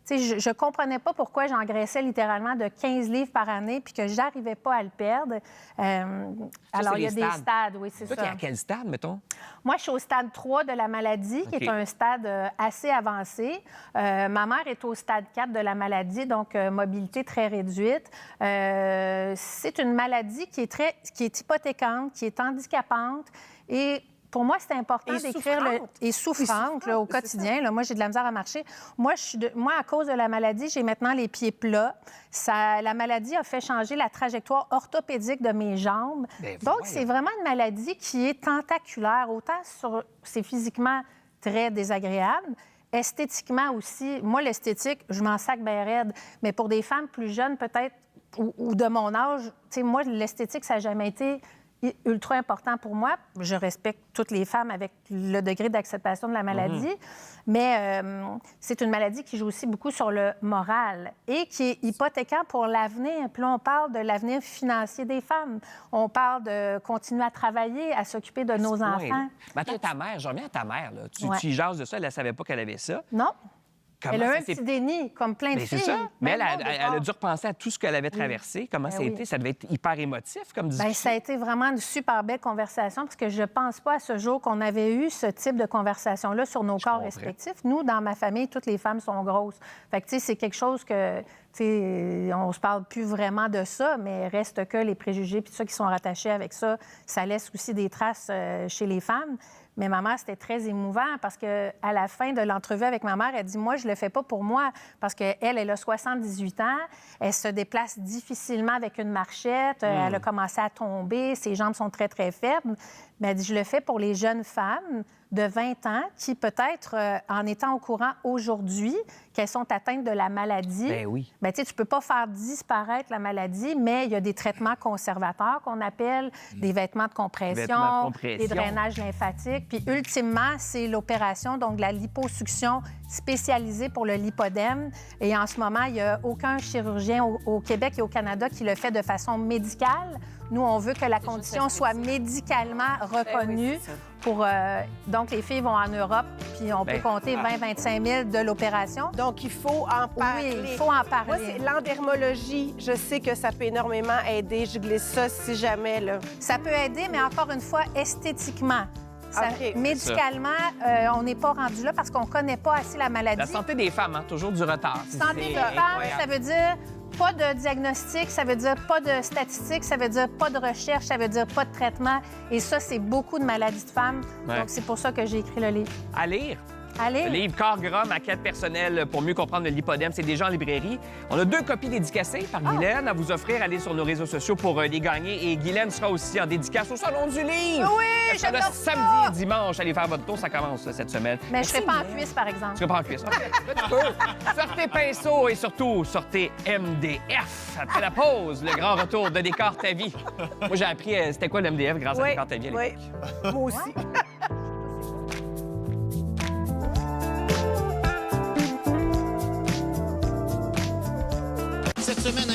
Tu sais, je comprenais pas pourquoi j'engraissais littéralement de 15 livres par année puis que j'arrivais pas à le perdre. Alors, il y a des stades, oui, c'est ça. Toi, t'es à quel stade, mettons? Moi, je suis au stade 3 de la maladie, qui est un stade assez avancé. Ma mère est au stade 4 de la maladie, donc mobilité très réduite. C'est une maladie qui est hypothécante, qui est handicapante et pour moi, c'est important d'écrire et souffrante là, au quotidien. Là, moi, j'ai de la misère à marcher. Moi, à cause de la maladie, j'ai maintenant les pieds plats. La maladie a fait changer la trajectoire orthopédique de mes jambes. Donc, c'est vraiment une maladie qui est tentaculaire. Autant c'est physiquement très désagréable, esthétiquement aussi. Moi, l'esthétique, je m'en sac bien raide. Mais pour des femmes plus jeunes, peut-être, ou de mon âge, tu sais, moi, l'esthétique, ça n'a jamais été ultra important pour moi. Je respecte toutes les femmes avec le degré d'acceptation de la maladie, mais c'est une maladie qui joue aussi beaucoup sur le moral et qui est hypothéquant pour l'avenir. Puis là, on parle de l'avenir financier des femmes. On parle de continuer à travailler, à s'occuper de nos enfants. Mais attends, ta mère, je reviens à ta mère. Là. Tu y jases de ça, elle ne savait pas qu'elle avait ça. Non. Elle a eu un petit déni, comme plein de filles. C'est ça. Mais elle a dû repenser à tout ce qu'elle avait traversé. Comment ça a été? Ça devait être hyper émotif comme discussion. Bien, ça a été vraiment une super belle conversation parce que je pense pas à ce jour qu'on avait eu ce type de conversation-là sur nos corps respectifs. Nous, dans ma famille, toutes les femmes sont grosses. Fait que, tu sais, c'est quelque chose que, tu sais, on se parle plus vraiment de ça, mais reste que les préjugés puis tout ça qui sont rattachés avec ça, ça laisse aussi des traces chez les femmes. Mais ma mère, c'était très émouvant parce qu'à la fin de l'entrevue avec ma mère, elle dit « Moi, je le fais pas pour moi. » Parce qu'elle a 78 ans. Elle se déplace difficilement avec une marchette. Elle a commencé à tomber. Ses jambes sont très, très faibles. Mais elle dit « Je le fais pour les jeunes femmes de 20 ans qui, peut-être, en étant au courant aujourd'hui qu'elles sont atteintes de la maladie... » Ben oui. Bien, tu sais, tu peux pas faire disparaître la maladie, mais il y a des traitements conservateurs qu'on appelle des vêtements de compression, des drainages lymphatiques. Puis, ultimement, c'est l'opération, donc la liposuction spécialisée pour le lipodème. Et en ce moment, il n'y a aucun chirurgien au Québec et au Canada qui le fait de façon médicale. Nous, on veut que la condition soit médicalement reconnue. Donc, les filles vont en Europe, puis on peut compter 20-25 000 de l'opération. Donc, il faut en parler. Oui, il faut en parler. Moi, c'est l'endermologie. Je sais que ça peut énormément aider. Je glisse ça si jamais, là. Ça peut aider, mais encore une fois, esthétiquement. Médicalement, on n'est pas rendu là parce qu'on ne connaît pas assez la maladie. La santé des femmes, hein, toujours du retard. Santé des femmes, ça veut dire pas de diagnostic, ça veut dire pas de statistiques, ça veut dire pas de recherche, ça veut dire pas de traitement. Et ça, c'est beaucoup de maladies de femmes. Donc, c'est pour ça que j'ai écrit le livre. À lire. Allez. Le livre Corps gras, maquette personnelle pour mieux comprendre le lipodème, c'est déjà en librairie. On a 2 copies dédicacées par Guylaine à vous offrir. Allez sur nos réseaux sociaux pour les gagner. Et Guylaine sera aussi en dédicace au Salon du Livre. Oui, j'adore ça. Samedi et dimanche, allez faire votre tour, ça commence cette semaine. Mais je ne serai pas en cuisse, par exemple. Tu seras pas en cuisse. Là, tu peux. Sortez pinceau et surtout, sortez MDF. Après la pause, le grand retour de Décore ta vie. Moi, j'ai appris c'était quoi le MDF grâce à Décore ta vie à l'époque. Oui, moi aussi. Cette semaine,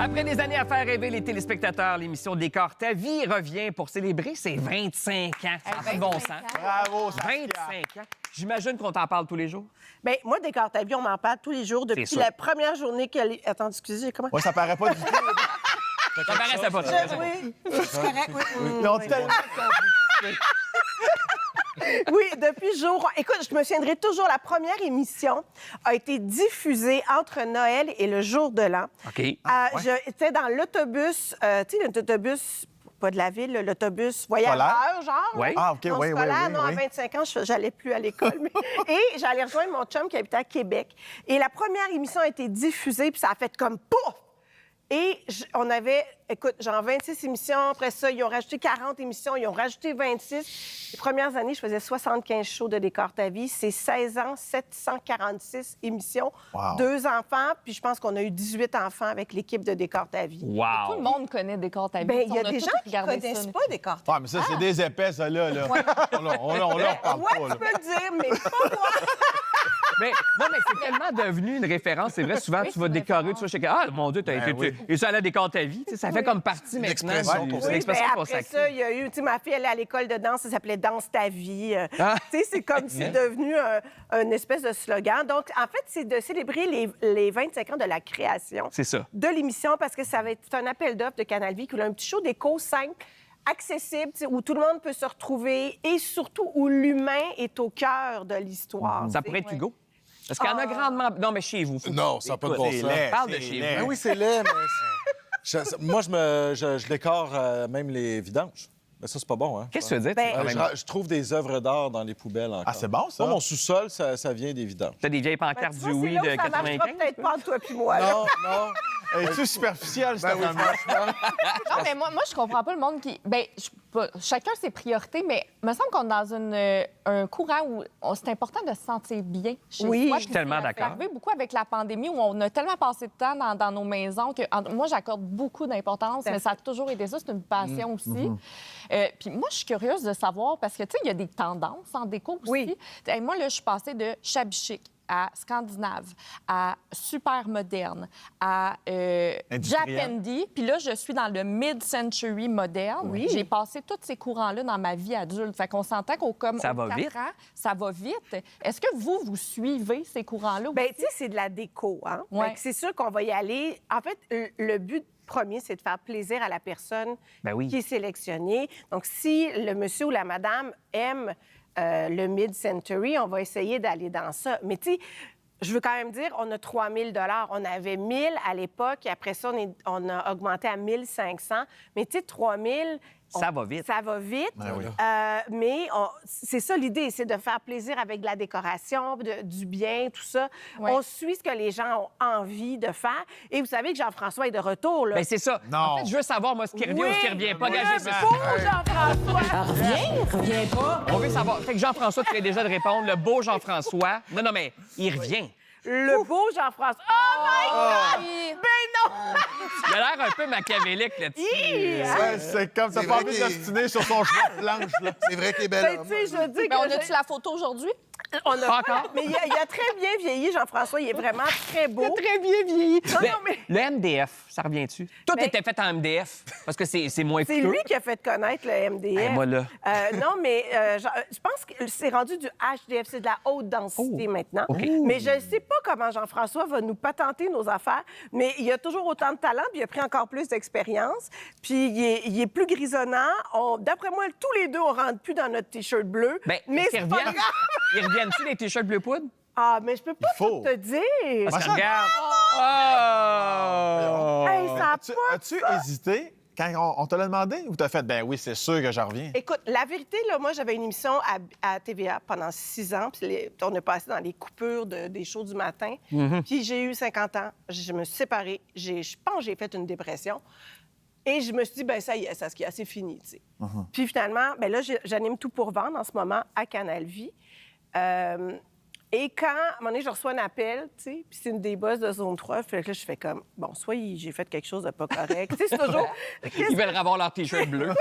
Après des années à faire rêver les téléspectateurs, l'émission Décore ta vie revient pour célébrer ses 25 ans. Ça n'a pas de bon sens. Bravo, Saskia. 25 ans. J'imagine qu'on t'en parle tous les jours. Bien, moi, Décore ta vie, on m'en parle tous les jours depuis sûr. la première journée qu'elle est... Attends, excusez, comment? Moi, ça paraît pas du tout. Ça paraissait pas. Oui, c'est correct, oui. Ils ont tellement Oui, depuis jour. Écoute, je me souviendrai toujours, la première émission a été diffusée entre Noël et le jour de l'an. OK. J'étais dans l'autobus, tu sais, l'autobus, pas de la ville, l'autobus voyageur, Scolaire? genre. Oui. Ah, OK, Non, oui, oui, scolaire, oui. non, à 25 ans, j'allais plus à l'école. Et j'allais rejoindre mon chum qui habitait à Québec. Et la première émission a été diffusée, puis ça a fait comme pouf! Et on avait, écoute, genre 26 émissions. Après ça, ils ont rajouté 40 émissions. Ils ont rajouté 26. Les premières années, je faisais 75 shows de Décore ta vie. C'est 16 ans, 746 émissions, Wow. 2 enfants. Puis je pense qu'on a eu 18 enfants avec l'équipe de Décore ta vie. Tout le Wow. monde connaît Décore ta vie. Bien, il y a On des tous gens qui ne regardé connaissent ça. pas Décore ta vie. Ouais, mais ça, c'est des épais, ça, là. On leur parle Ouais, pas, là. tu peux le dire, mais pas moi. Mais, non, mais c'est tellement devenu une référence. C'est vrai, souvent, Oui, tu vas c'est une décorer, référence. tu vas chez Ah, mon Dieu, t'as été. oui. Et ça allait décorer ta vie. Tu sais, ça fait comme partie maintenant. expression pour C'est ça. l'expression Ben, pour après ça. ça, il y a eu, tu sais, ma fille, elle est à l'école de danse, ça s'appelait Danse ta vie. Ah. Tu sais, c'est comme si c'est devenu une espèce de slogan. Donc, en fait, c'est de célébrer les 25 ans de la création C'est ça. de l'émission parce que ça va être un appel d'offres de Canal Vie qui a un petit show d'écho simple, accessible, tu sais, où tout le monde peut se retrouver et surtout où l'humain est au cœur de l'histoire. Ça tu sais. pourrait être Hugo. Parce qu'il y en a grandement. Non, mais chez vous. Non, ça n'a pas de bon C'est sens. laid, Parle de c'est chez laid. Ben oui, c'est laid, mais... Moi, je décore même les vidanges. Mais ça, c'est pas bon, hein? Qu'est-ce que tu veux dire? Ben, quand même? Je trouve des œuvres d'art dans les poubelles encore. Ah, c'est bon, ça? Moi, mon sous-sol, ça vient des vidanges. T'as des vieilles Ben, pancartes tu du vois, oui c'est de là où ça marchera 95? peut-être pas entre toi puis moi. là. Non, non. Es-tu superficiel, cette Ben oui, femme? franchement. Non, mais moi, je comprends pas le monde qui. Bien, chacun ses priorités, mais il me semble qu'on est dans un courant où c'est important de se sentir bien chez Oui, soi. je suis Puis tellement c'est d'accord. arrivé beaucoup avec la pandémie où on a tellement passé de temps dans nos maisons que moi, j'accorde beaucoup d'importance, mais ça a toujours été ça. C'est une passion aussi. Puis moi, je suis curieuse de savoir, parce que, tu sais, il y a des tendances en déco aussi. Oui. Et moi, là, je suis passée de shabby chic à scandinave, à super moderne, à Industriel. Japandy. Puis là, je suis dans le mid-century moderne. Oui. J'ai passé tous ces courants-là dans ma vie adulte. Fait qu'on s'entend qu'au comme Ça aux va 4 vite. ans, ça va vite. Est-ce que vous suivez ces courants-là? Bien, aussi? tu sais, c'est de la déco, hein? Ouais. Fait que c'est sûr qu'on va y aller. En fait, le but premier, c'est de faire plaisir à la personne Ben oui. qui est sélectionnée. Donc, si le monsieur ou la madame aime le mid-century, on va essayer d'aller dans ça. Mais tu sais, je veux quand même dire, on a 3 000 On avait 1 000 à l'époque, et après ça, on a augmenté à 1 500. Mais tu sais, 3 000... Ça va vite. Ça va vite. Ben oui. Mais c'est ça l'idée, c'est de faire plaisir avec de la décoration, du bien, tout ça. Ouais. On suit ce que les gens ont envie de faire. Et vous savez que Jean-François est de retour, là. Ben, c'est ça. Non. En fait, je veux savoir, moi, ce qui revient ou ce qui revient pas. Gagez, c'est ça. beau Jean-François! Reviens pas. On veut savoir. Fait que Jean-François, tu viens déjà de répondre. Le beau Jean-François. Non, mais il revient. Le beau Jean-François. Oh my God! Ben non! Il a l'air un peu machiavélique là-dessus. Ouais, c'est comme t'as C'est pas vrai envie qu'il- d'ostiner sur son cheval de planche, là. C'est vrai que t'es belle. Ben, tu sais, je dis Mais on que... a-tu la photo aujourd'hui? On a Pas pas- encore? Mais il a très bien vieilli, Jean-François. Il est vraiment très beau. Très bien vieilli. Non, non, mais... Le MDF, ça revient-tu? Tout Ben- était fait en MDF parce que c'est moins C'est coûteux. lui qui a fait connaître le MDF. Ben, moi, là. Non, mais je pense que c'est rendu du HDF, c'est de la haute densité maintenant. OK. Mais je ne sais pas comment Jean-François va nous patenter nos affaires, mais il a toujours autant de talent, puis il a pris encore plus d'expérience, puis il est plus grisonnant. D'après moi, tous les deux, on rentre plus dans notre T-shirt bleu. Ben, mais est-ce qu'ils c'est pas reviennent? grave. Ils reviennent-tu les t-shirts bleu poudre? Ah, mais je peux pas faut. tout te dire. Parce que regarde. Oh! Hey, ça a pas As-tu hésité quand on te l'a demandé ou t'as fait, ben oui, c'est sûr que j'en reviens? Écoute, la vérité, là, moi, j'avais une émission à TVA pendant 6 ans. Puis on est passé dans les coupures des shows du matin. Puis j'ai eu 50 ans. Je me suis séparée. Je pense que j'ai fait une dépression. Et je me suis dit, ben ça y est, ça, c'est fini, tu sais. Puis finalement, ben là, j'anime Tout pour vendre en ce moment à Canal Vie. Et quand, à un moment donné, je reçois un appel, tu sais, puis c'est une des boss de Zone 3, fait que là, je fais comme, bon, soit j'ai fait quelque chose de pas correct. Tu sais, c'est toujours... Ils veulent avoir leur t-shirt bleu. Là,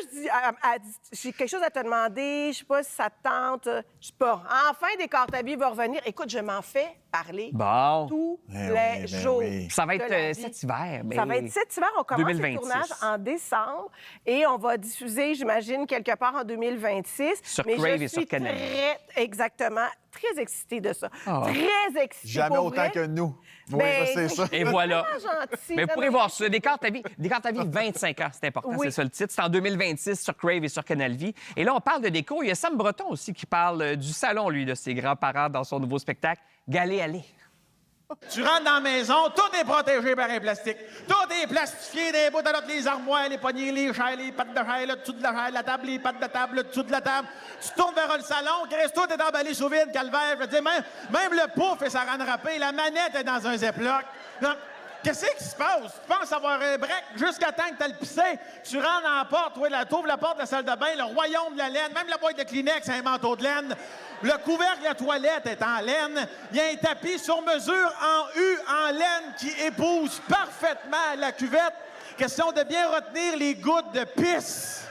je dis, elle dit, j'ai quelque chose à te demander, je sais pas si ça te tente. Je sais pas. Enfin, Décore ta vie va revenir. Écoute, je m'en fais parler Bon. tous Ben les jours. oui. Ça va de être la vie. cet hiver. Ça va être cet hiver. On commence 2026. le tournage en décembre et on va diffuser, j'imagine, quelque part en 2026. Sur Mais Crave je et sur suis Canal. Exactement. Très excitée de ça. Ah. Très excitée. Jamais pour autant vrai. que nous. Oui, Ben, ça, c'est ça. Et voilà. Tellement gentil. Mais vous pourrez voir ça. Décarte ta vie 25 ans, c'est important, Oui. c'est ça le titre. C'est en 2026 sur Crave et sur Canal Vie. Et là, on parle de déco. Il y a Sam Breton aussi qui parle du salon, lui, de ses grands-parents dans son nouveau spectacle, Galet Allé. Tu rentres dans la maison, tout est protégé par un plastique. Tout est plastifié, des bouts à l'autre, les armoires, les poignées, les chaises, les pattes de chaise, le dessous de la chaise, la table, les pattes de table, le dessous de la table. Tu tournes vers le salon, Chris, tout est emballé sous vide, calvaire. Je veux dire, même le pouf et sa rane râpée, la manette est dans un Ziploc. Donc, qu'est-ce qui se passe? Tu penses avoir un break jusqu'à temps que t'as le pissé. Tu rentres dans la porte, t'ouvres la porte de la salle de bain, le royaume de la laine, même la boîte de Kleenex, c'est un manteau de laine. Le couvercle de la toilette est en laine. Il y a un tapis sur mesure en U, en laine, qui épouse parfaitement la cuvette. Question de bien retenir les gouttes de pisse.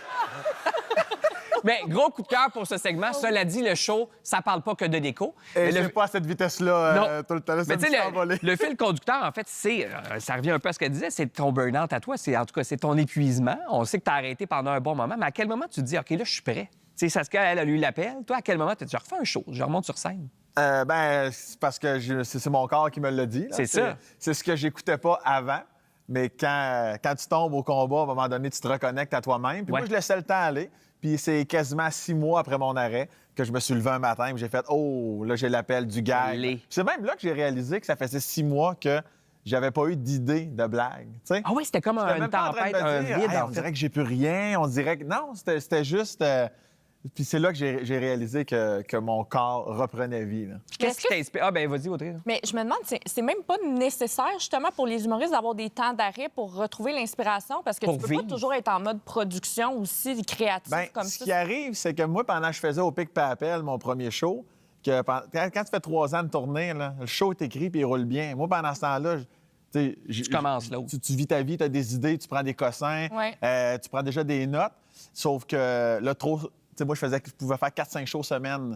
Mais gros coup de cœur pour ce segment. Cela dit, le show, ça parle pas que de déco. Et Mais c'est le- pas à cette vitesse-là Non. tout le temps. Là, ça Mais me tu sais, fait envoler. le fil conducteur, en fait, c'est, ça revient un peu à ce qu'elle disait, c'est ton burn-out à toi. En tout cas, c'est ton épuisement. On sait que tu as arrêté pendant un bon moment, mais à quel moment tu te dis, OK, là, je suis prêt? Tu sais, ça se qu'elle a eu l'appel. Toi, à quel moment tu te dis, je refais un show, je remonte sur scène? C'est parce que c'est mon corps qui me l'a dit. là. C'est ça. C'est ce que j'écoutais pas avant. Mais quand tu tombes au combat, à un moment donné, tu te reconnectes à toi-même. Puis Ouais. moi, je laissais le temps aller. Puis c'est quasiment 6 mois après mon arrêt que je me suis levé un matin et j'ai fait « Oh, là, j'ai l'appel du gag. Allez. » C'est même là que j'ai réalisé que ça faisait 6 mois que j'avais pas eu d'idée de blague. Tu sais? Ah oui, c'était comme J'étais une même pas en train de tempête, me un dire, vide. Hey, en on fait. dirait que j'ai plus rien. On dirait que... Non, c'était juste... Puis c'est là que j'ai réalisé que mon corps reprenait vie. Là. Qu'est-ce qui t'inspire? Ah, ben vas-y, Audrey. Mais je me demande, c'est même pas nécessaire, justement, pour les humoristes d'avoir des temps d'arrêt pour retrouver l'inspiration, parce que Pour tu peux vivre. pas toujours être en mode production aussi, créatif Ben, comme ce ça. qui arrive, c'est que moi, pendant que je faisais au Pic Papel, mon premier show, quand tu fais 3 ans de tournée, là, le show est écrit puis il roule bien. Moi, pendant ce temps-là, Tu commences là. Tu vis ta vie, tu as des idées, tu prends des cossins, Ouais. tu prends déjà des notes. Sauf que là, moi, je pouvais faire 4-5 shows semaine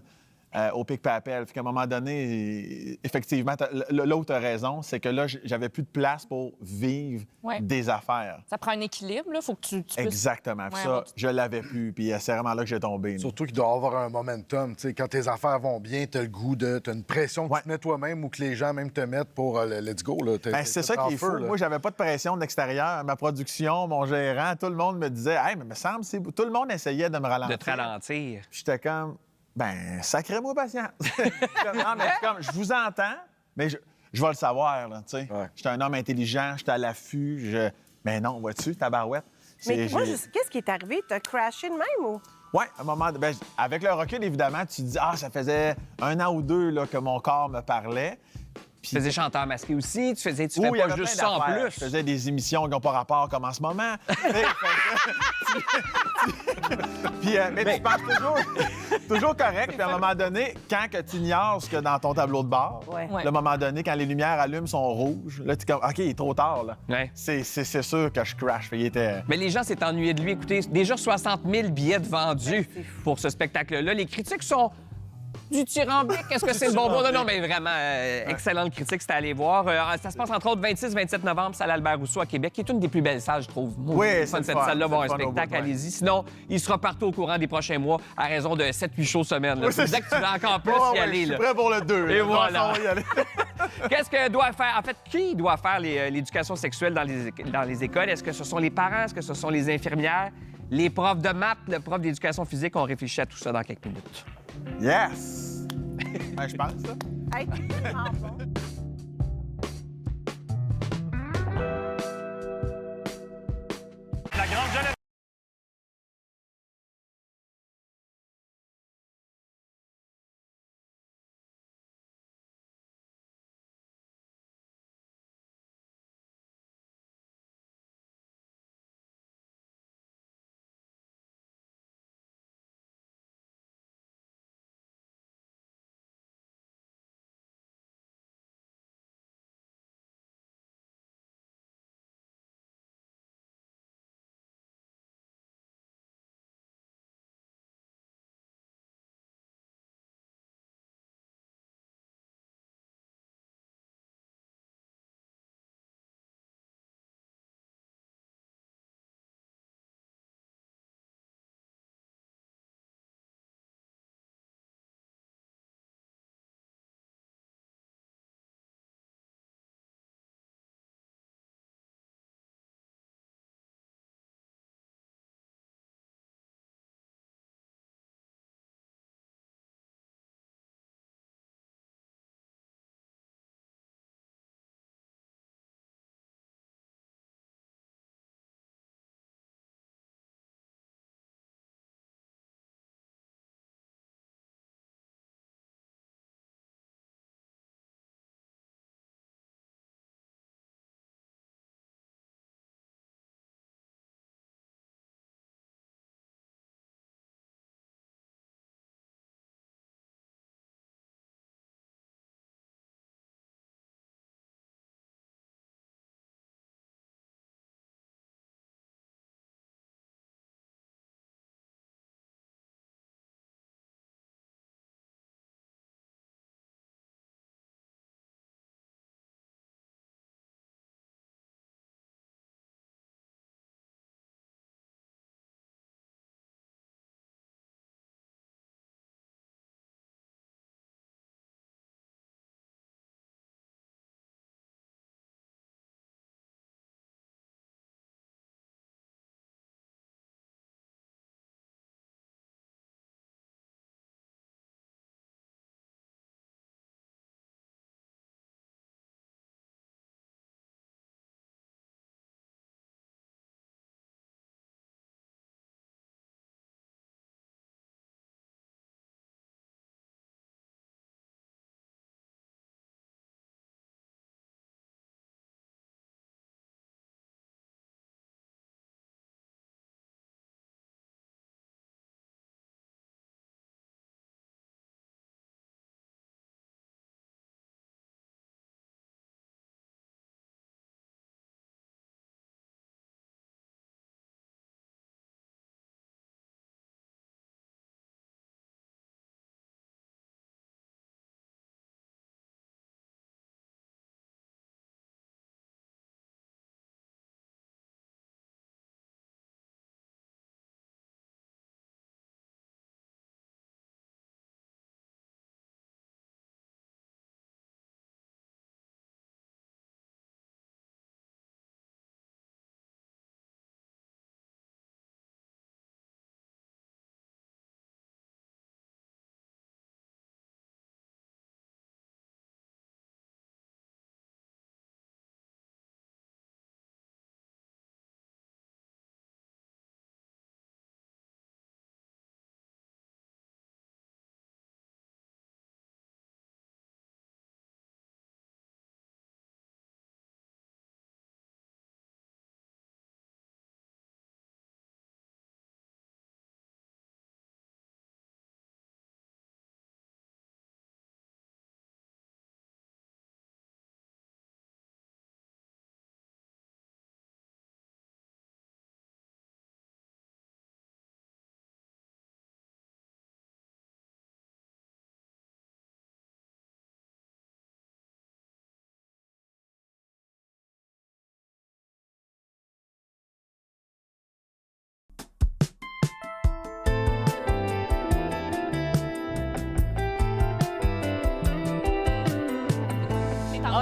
au Pic Papel. Fait qu'à un moment donné, effectivement, là où tu as raison, c'est que là, j'avais plus de place pour vivre Ouais. des affaires. Ça prend un équilibre, là. Faut que tu puisses... Exactement. Puis Ouais, ça, ouais. je l'avais plus. Puis c'est vraiment là que j'ai tombé. là. Surtout qu'il doit y avoir un momentum. Tu sais, quand tes affaires vont bien, tu as le goût de. Tu as une pression que Ouais. tu te mets toi-même ou que les gens même te mettent pour le let's go. Là. Ben, c'est ça qui est fou. Moi, j'avais pas de pression de l'extérieur. Ma production, mon gérant, tout le monde me disait Hey, mais me semble, tout le monde essayait de me ralentir. De te ralentir. Puis j'étais comme Ben, sacrez-moi patience. Non, mais c'est comme, je vous entends, mais je vais le savoir, là, tu sais. Ouais. J'étais un homme intelligent, j'étais à l'affût. Mais non, vois-tu, tabarouette. Mais moi, j'ai- qu'est-ce qui est arrivé? T'as crashé de même ou? Ouais, à un moment, avec le recul, évidemment, tu te dis, ça faisait 1 an ou 2 là, que mon corps me parlait. Tu faisais chanteur masqué aussi, tu fais Oui, il y pas avait juste plein ça en d'affaires. plus. Je faisais des émissions qui n'ont pas rapport comme en ce moment. Puis, mais tu penses toujours correct. Puis à un moment donné, quand tu ignores ce que dans ton tableau de bord, Ouais. Ouais. à un moment donné, quand les lumières allument sont rouges, là, tu es comme, OK, il est trop tard. Là. Ouais. C'est sûr que je crash. Fait, il était... Mais les gens s'étaient ennuyés de lui. Écoutez, déjà 60 000 billets de vendus pour ce spectacle-là. Les critiques sont dithyrambiques. Est-ce que c'est le bon mot? Non, mais vraiment, excellente critique, c'était à aller voir. Ça se passe entre autres 26-27 novembre, salle Albert-Rousseau à Québec, qui est une des plus belles salles, je trouve. Moi, Oui, c'est c'est fun, cette le fun. salle-là, C'est voir un le fun au spectacle, bout, ouais. allez-y. Sinon, il sera partout au courant des prochains mois à raison de 7-8 shows semaine. Là. Oui, Tu c'est disais que tu veux encore plus Ouais, y ouais, aller. je suis là. prêt pour le 2. Et voilà. On va y aller. Qu'est-ce que doit faire, en fait, qui doit faire l'éducation sexuelle dans les écoles? Est-ce que ce sont les parents? Est-ce que ce sont les infirmières? Les profs de maths, le prof d'éducation physique? On réfléchit à tout ça dans quelques minutes. Yes! Ben, je pense, ça. Hey, t'es tellement bon.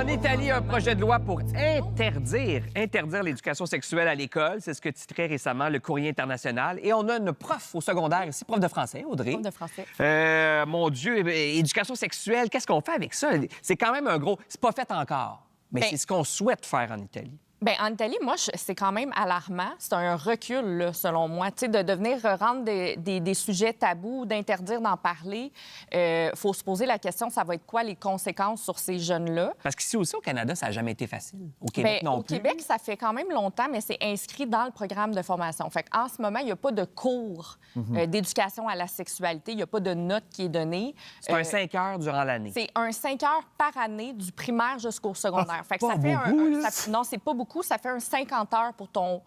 En Italie, un projet de loi pour interdire l'éducation sexuelle à l'école. C'est ce que titrait récemment le Courrier international. Et on a une prof au secondaire ici, prof de français, Audrey. Prof de français. Mon Dieu, éducation sexuelle, qu'est-ce qu'on fait avec ça? C'est quand même un gros... C'est pas fait encore, mais Ben- c'est ce qu'on souhaite faire en Italie. Bien, en Italie, moi, c'est quand même alarmant. C'est un recul, là, selon moi. Tu sais, de venir rendre des sujets tabous, d'interdire d'en parler. Faut se poser la question, ça va être quoi les conséquences sur ces jeunes-là? Parce qu'ici aussi, au Canada, ça n'a jamais été facile. Au Québec, Bien, non au plus. Québec, ça fait quand même longtemps, mais c'est inscrit dans le programme de formation. Fait en ce moment, il n'y a pas de cours d'éducation à la sexualité. Il n'y a pas de note qui est donnée. C'est un 5 heures durant l'année. C'est un 5 heures par année, du primaire jusqu'au secondaire. Fait que pas ça fait beaucoup, là. non, c'est pas beaucoup. Ça fait un 50 heures pour ton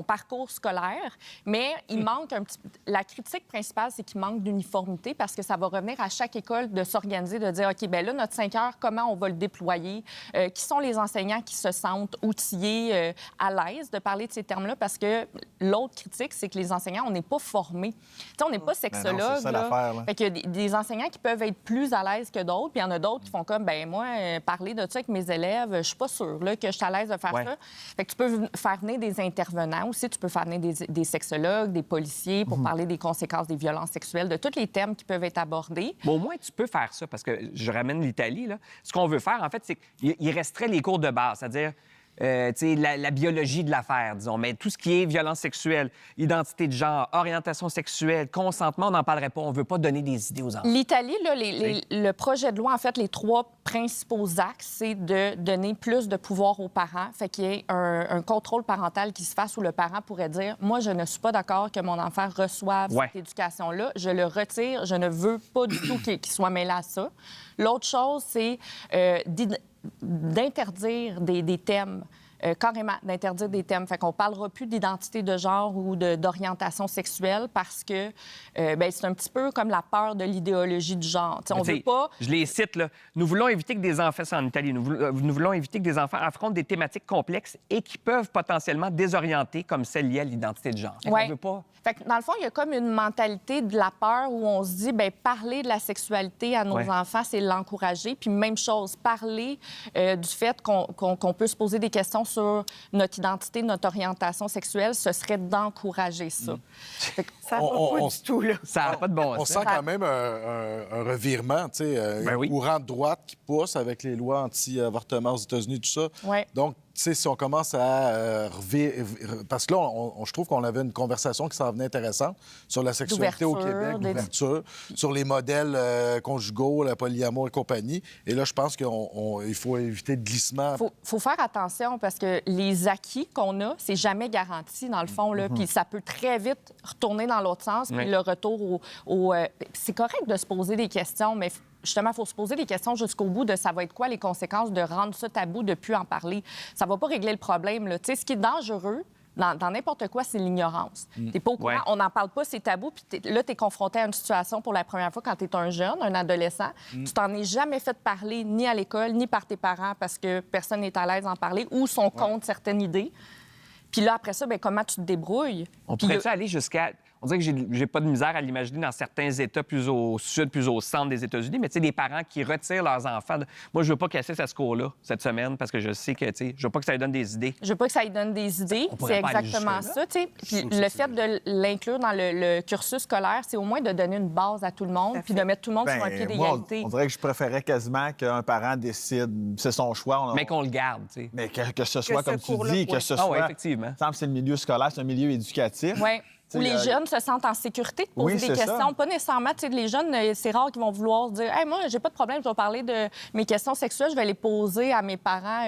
parcours scolaire, mais il manque un petit... La critique principale, c'est qu'il manque d'uniformité parce que ça va revenir à chaque école de s'organiser, de dire, OK, bien là, notre 5 heures, comment on va le déployer? Qui sont les enseignants qui se sentent outillés, à l'aise de parler de ces termes-là? Parce que l'autre critique, c'est que les enseignants, on n'est pas formés. Tu sais, on n'est pas sexologue. c'est ça l'affaire, là. Fait qu'il y a des enseignants qui peuvent être plus à l'aise que d'autres, puis il y en a d'autres qui font comme, ben moi, parler de ça avec mes élèves, je suis pas sûre là, que je suis à l'aise de faire Ouais. ça. Fait que tu peux faire venir des intervenants aussi, tu peux faire venir des sexologues, des policiers pour parler des conséquences des violences sexuelles, de tous les thèmes qui peuvent être abordés. Mais au moins, tu peux faire ça, parce que je ramène l'Italie, là. Ce qu'on veut faire, en fait, c'est qu'il resterait les cours de base, c'est-à-dire tu sais, la biologie de l'affaire, disons, mais tout ce qui est violence sexuelle, identité de genre, orientation sexuelle, consentement, on n'en parlerait pas. On veut pas donner des idées aux enfants. L'Italie, là, le projet de loi, en fait, les 3 principaux axes, c'est de donner plus de pouvoir aux parents. Fait qu'il y ait un contrôle parental qui se fasse où le parent pourrait dire « Moi, je ne suis pas d'accord que mon enfant reçoive cette éducation-là. Je le retire. Je ne veux pas du tout qu'il soit mêlé à ça. » L'autre chose, c'est d'interdire des thèmes. Carrément, d'interdire des thèmes. Fait qu'on parlera plus d'identité de genre ou d'orientation sexuelle parce que ben, c'est un petit peu comme la peur de l'idéologie du genre. T'sais, on veut pas... Je les cite, là. Nous voulons éviter que des enfants, c'est en Italie, nous voulons éviter que des enfants affrontent des thématiques complexes et qui peuvent potentiellement désorienter, comme celle liée à l'identité de genre. Fait qu'on Ouais. veut pas... Fait que dans le fond, il y a comme une mentalité de la peur où on se dit, bien, parler de la sexualité à nos enfants, c'est l'encourager. Puis même chose, parler du fait qu'on peut se poser des questions sur notre identité, notre orientation sexuelle, ce serait d'encourager ça. Fait que Ça va pas du tout, là. Ça n'a pas de bon On sens. sent quand même un revirement, tu sais, Ben oui. un courant de droite qui pousse avec les lois anti-avortement aux États-Unis, tout ça. Ouais. Donc, tu sais, si on commence à parce que là, je trouve qu'on avait une conversation qui s'en venait intéressante sur la sexualité au D'ouverture, Québec, des- d'ouverture, sur les modèles conjugaux, la polyamour et compagnie. Et là, je pense qu'il faut éviter le glissement. Faut faire attention parce que les acquis qu'on a, c'est jamais garanti, dans le fond. Là. Puis ça peut très vite retourner dans l'autre sens. Puis Oui. le retour c'est correct de se poser des questions, mais justement, il faut se poser des questions jusqu'au bout de ça va être quoi les conséquences de rendre ça tabou, de ne plus en parler. Ça va pas régler le problème. Là. Tu sais, ce qui est dangereux, dans n'importe quoi, c'est l'ignorance. T'es pas au courant, Ouais. on n'en parle pas, c'est tabou, puis là, t'es confronté à une situation pour la première fois quand t'es un jeune, un adolescent. Tu t'en es jamais fait parler, ni à l'école, ni par tes parents, parce que personne n'est à l'aise d'en parler ou sont contre certaines idées. Puis là, après ça, bien, comment tu te débrouilles? On Puis pourrait-tu aller jusqu'à... On dirait que j'ai pas de misère à l'imaginer dans certains États plus au sud, plus au centre des États-Unis, mais tu sais, des parents qui retirent leurs enfants. Moi, je veux pas casser cette cour-là cette semaine parce que je sais que, tu sais, je veux pas que ça lui donne des idées. Je veux pas que ça lui donne des idées. On pourrait C'est pas aller exactement jusque-là. ça, tu sais. Puis le fait de l'inclure dans le cursus scolaire, c'est au moins de donner une base à tout le monde, puis de mettre tout le monde sur un pied Ben, moi, d'égalité. on dirait que je préférais quasiment qu'un parent décide, c'est son choix. Mais qu'on le garde, tu sais. Mais que ce soit, ce comme tu cours-là, dis, que ouais. ce Ah soit... ouais, effectivement. Il me semble que c'est le milieu scolaire, c'est un milieu éducatif. Oui. Où Tu sais, les jeunes se sentent en sécurité de poser Oui, des c'est questions. ça. Pas nécessairement, tu sais, les jeunes, c'est rare qu'ils vont vouloir dire « Hey, moi, j'ai pas de problème, je vais parler de mes questions sexuelles, je vais les poser à mes parents.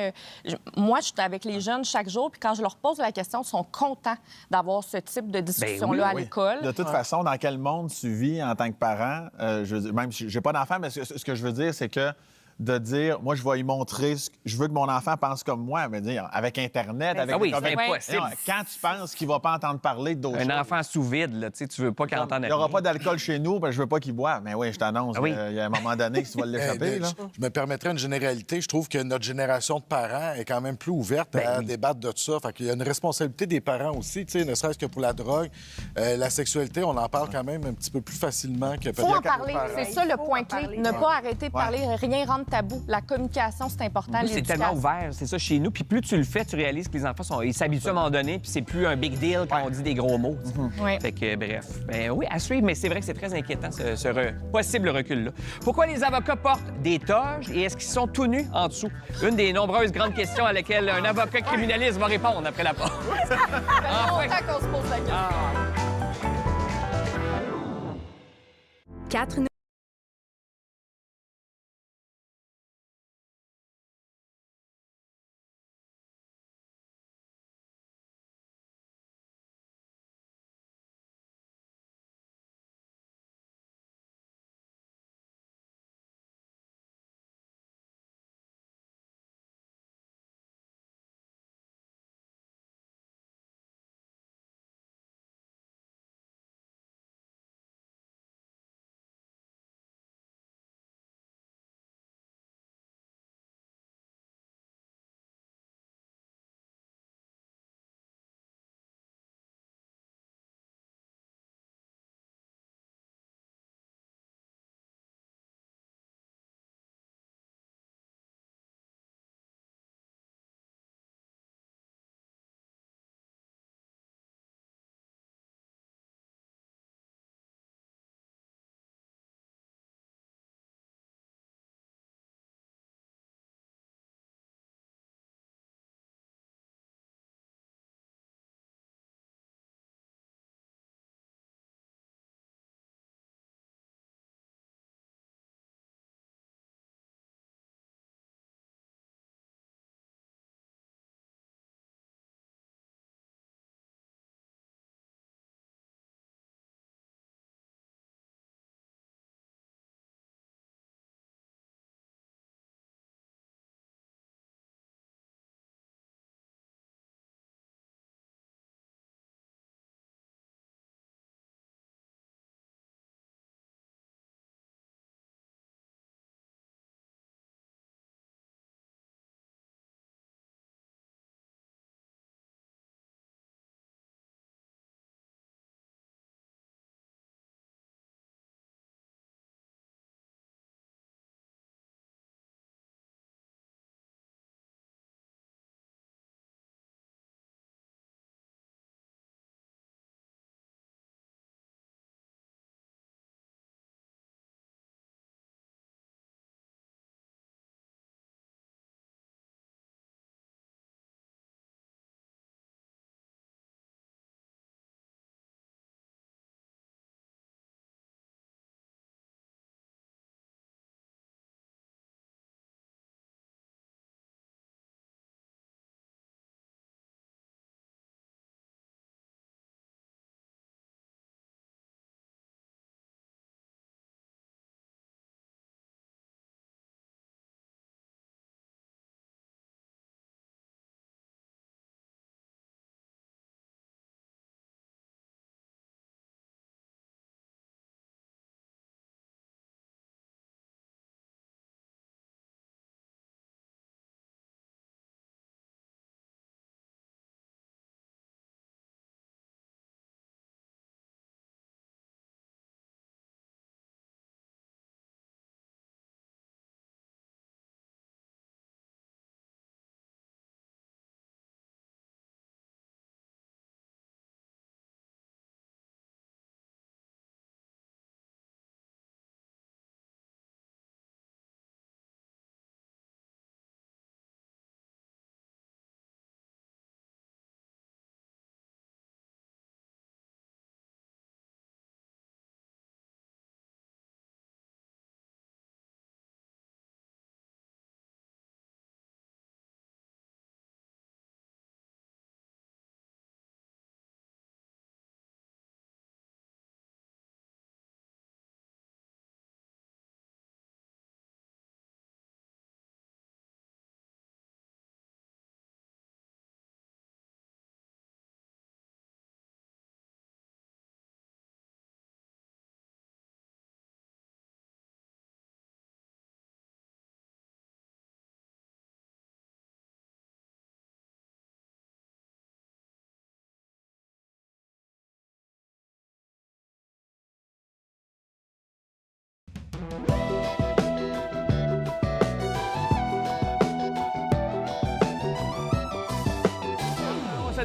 Moi, je suis avec les jeunes chaque jour, puis quand je leur pose la question, ils sont contents d'avoir ce type de discussion-là à Oui. l'école. De toute façon, dans quel monde tu vis en tant que parent, je veux dire, même si j'ai pas d'enfant, mais ce que je veux dire, c'est que de dire, moi, je vais lui montrer, je veux que mon enfant pense comme moi, mais dire, avec Internet, avec... Ah oui, avec- c'est impossible. Non, quand tu penses qu'il va pas entendre parler d'autres choses... Un enfant sous vide, là, tu sais, tu veux pas qu'il entende Il n'y aura rien. pas d'alcool chez nous, parce que je veux pas qu'il boive. Mais oui, je t'annonce, Ah oui. il y a un moment donné que tu vas l'échapper. là. Je me permettrais une généralité. Je trouve que notre génération de parents est quand même plus ouverte à débattre de ça. Fait qu'il y a une responsabilité des parents aussi, tu sais, ne serait-ce que pour la drogue. La sexualité, on en parle quand même un petit peu plus facilement que Il faut en peut-être. parler. C'est ça le point en clé. parler. Ne pas arrêter de parler. Rien rentre de tabou. La communication, c'est important. Nous, c'est tellement ouvert, c'est ça, chez nous. Puis plus tu le fais, tu réalises que les enfants ils s'habituent à un moment donné, puis c'est plus un big deal quand on dit des gros mots. Oui. Fait que, bref. Ben oui, à suivre, mais c'est vrai que c'est très inquiétant, ce possible recul-là. Pourquoi les avocats portent des toges et est-ce qu'ils sont tout nus en dessous? Une des nombreuses grandes questions à laquelle un avocat criminaliste va répondre après la pause. Enfin. Longtemps qu'on se pose la question. 4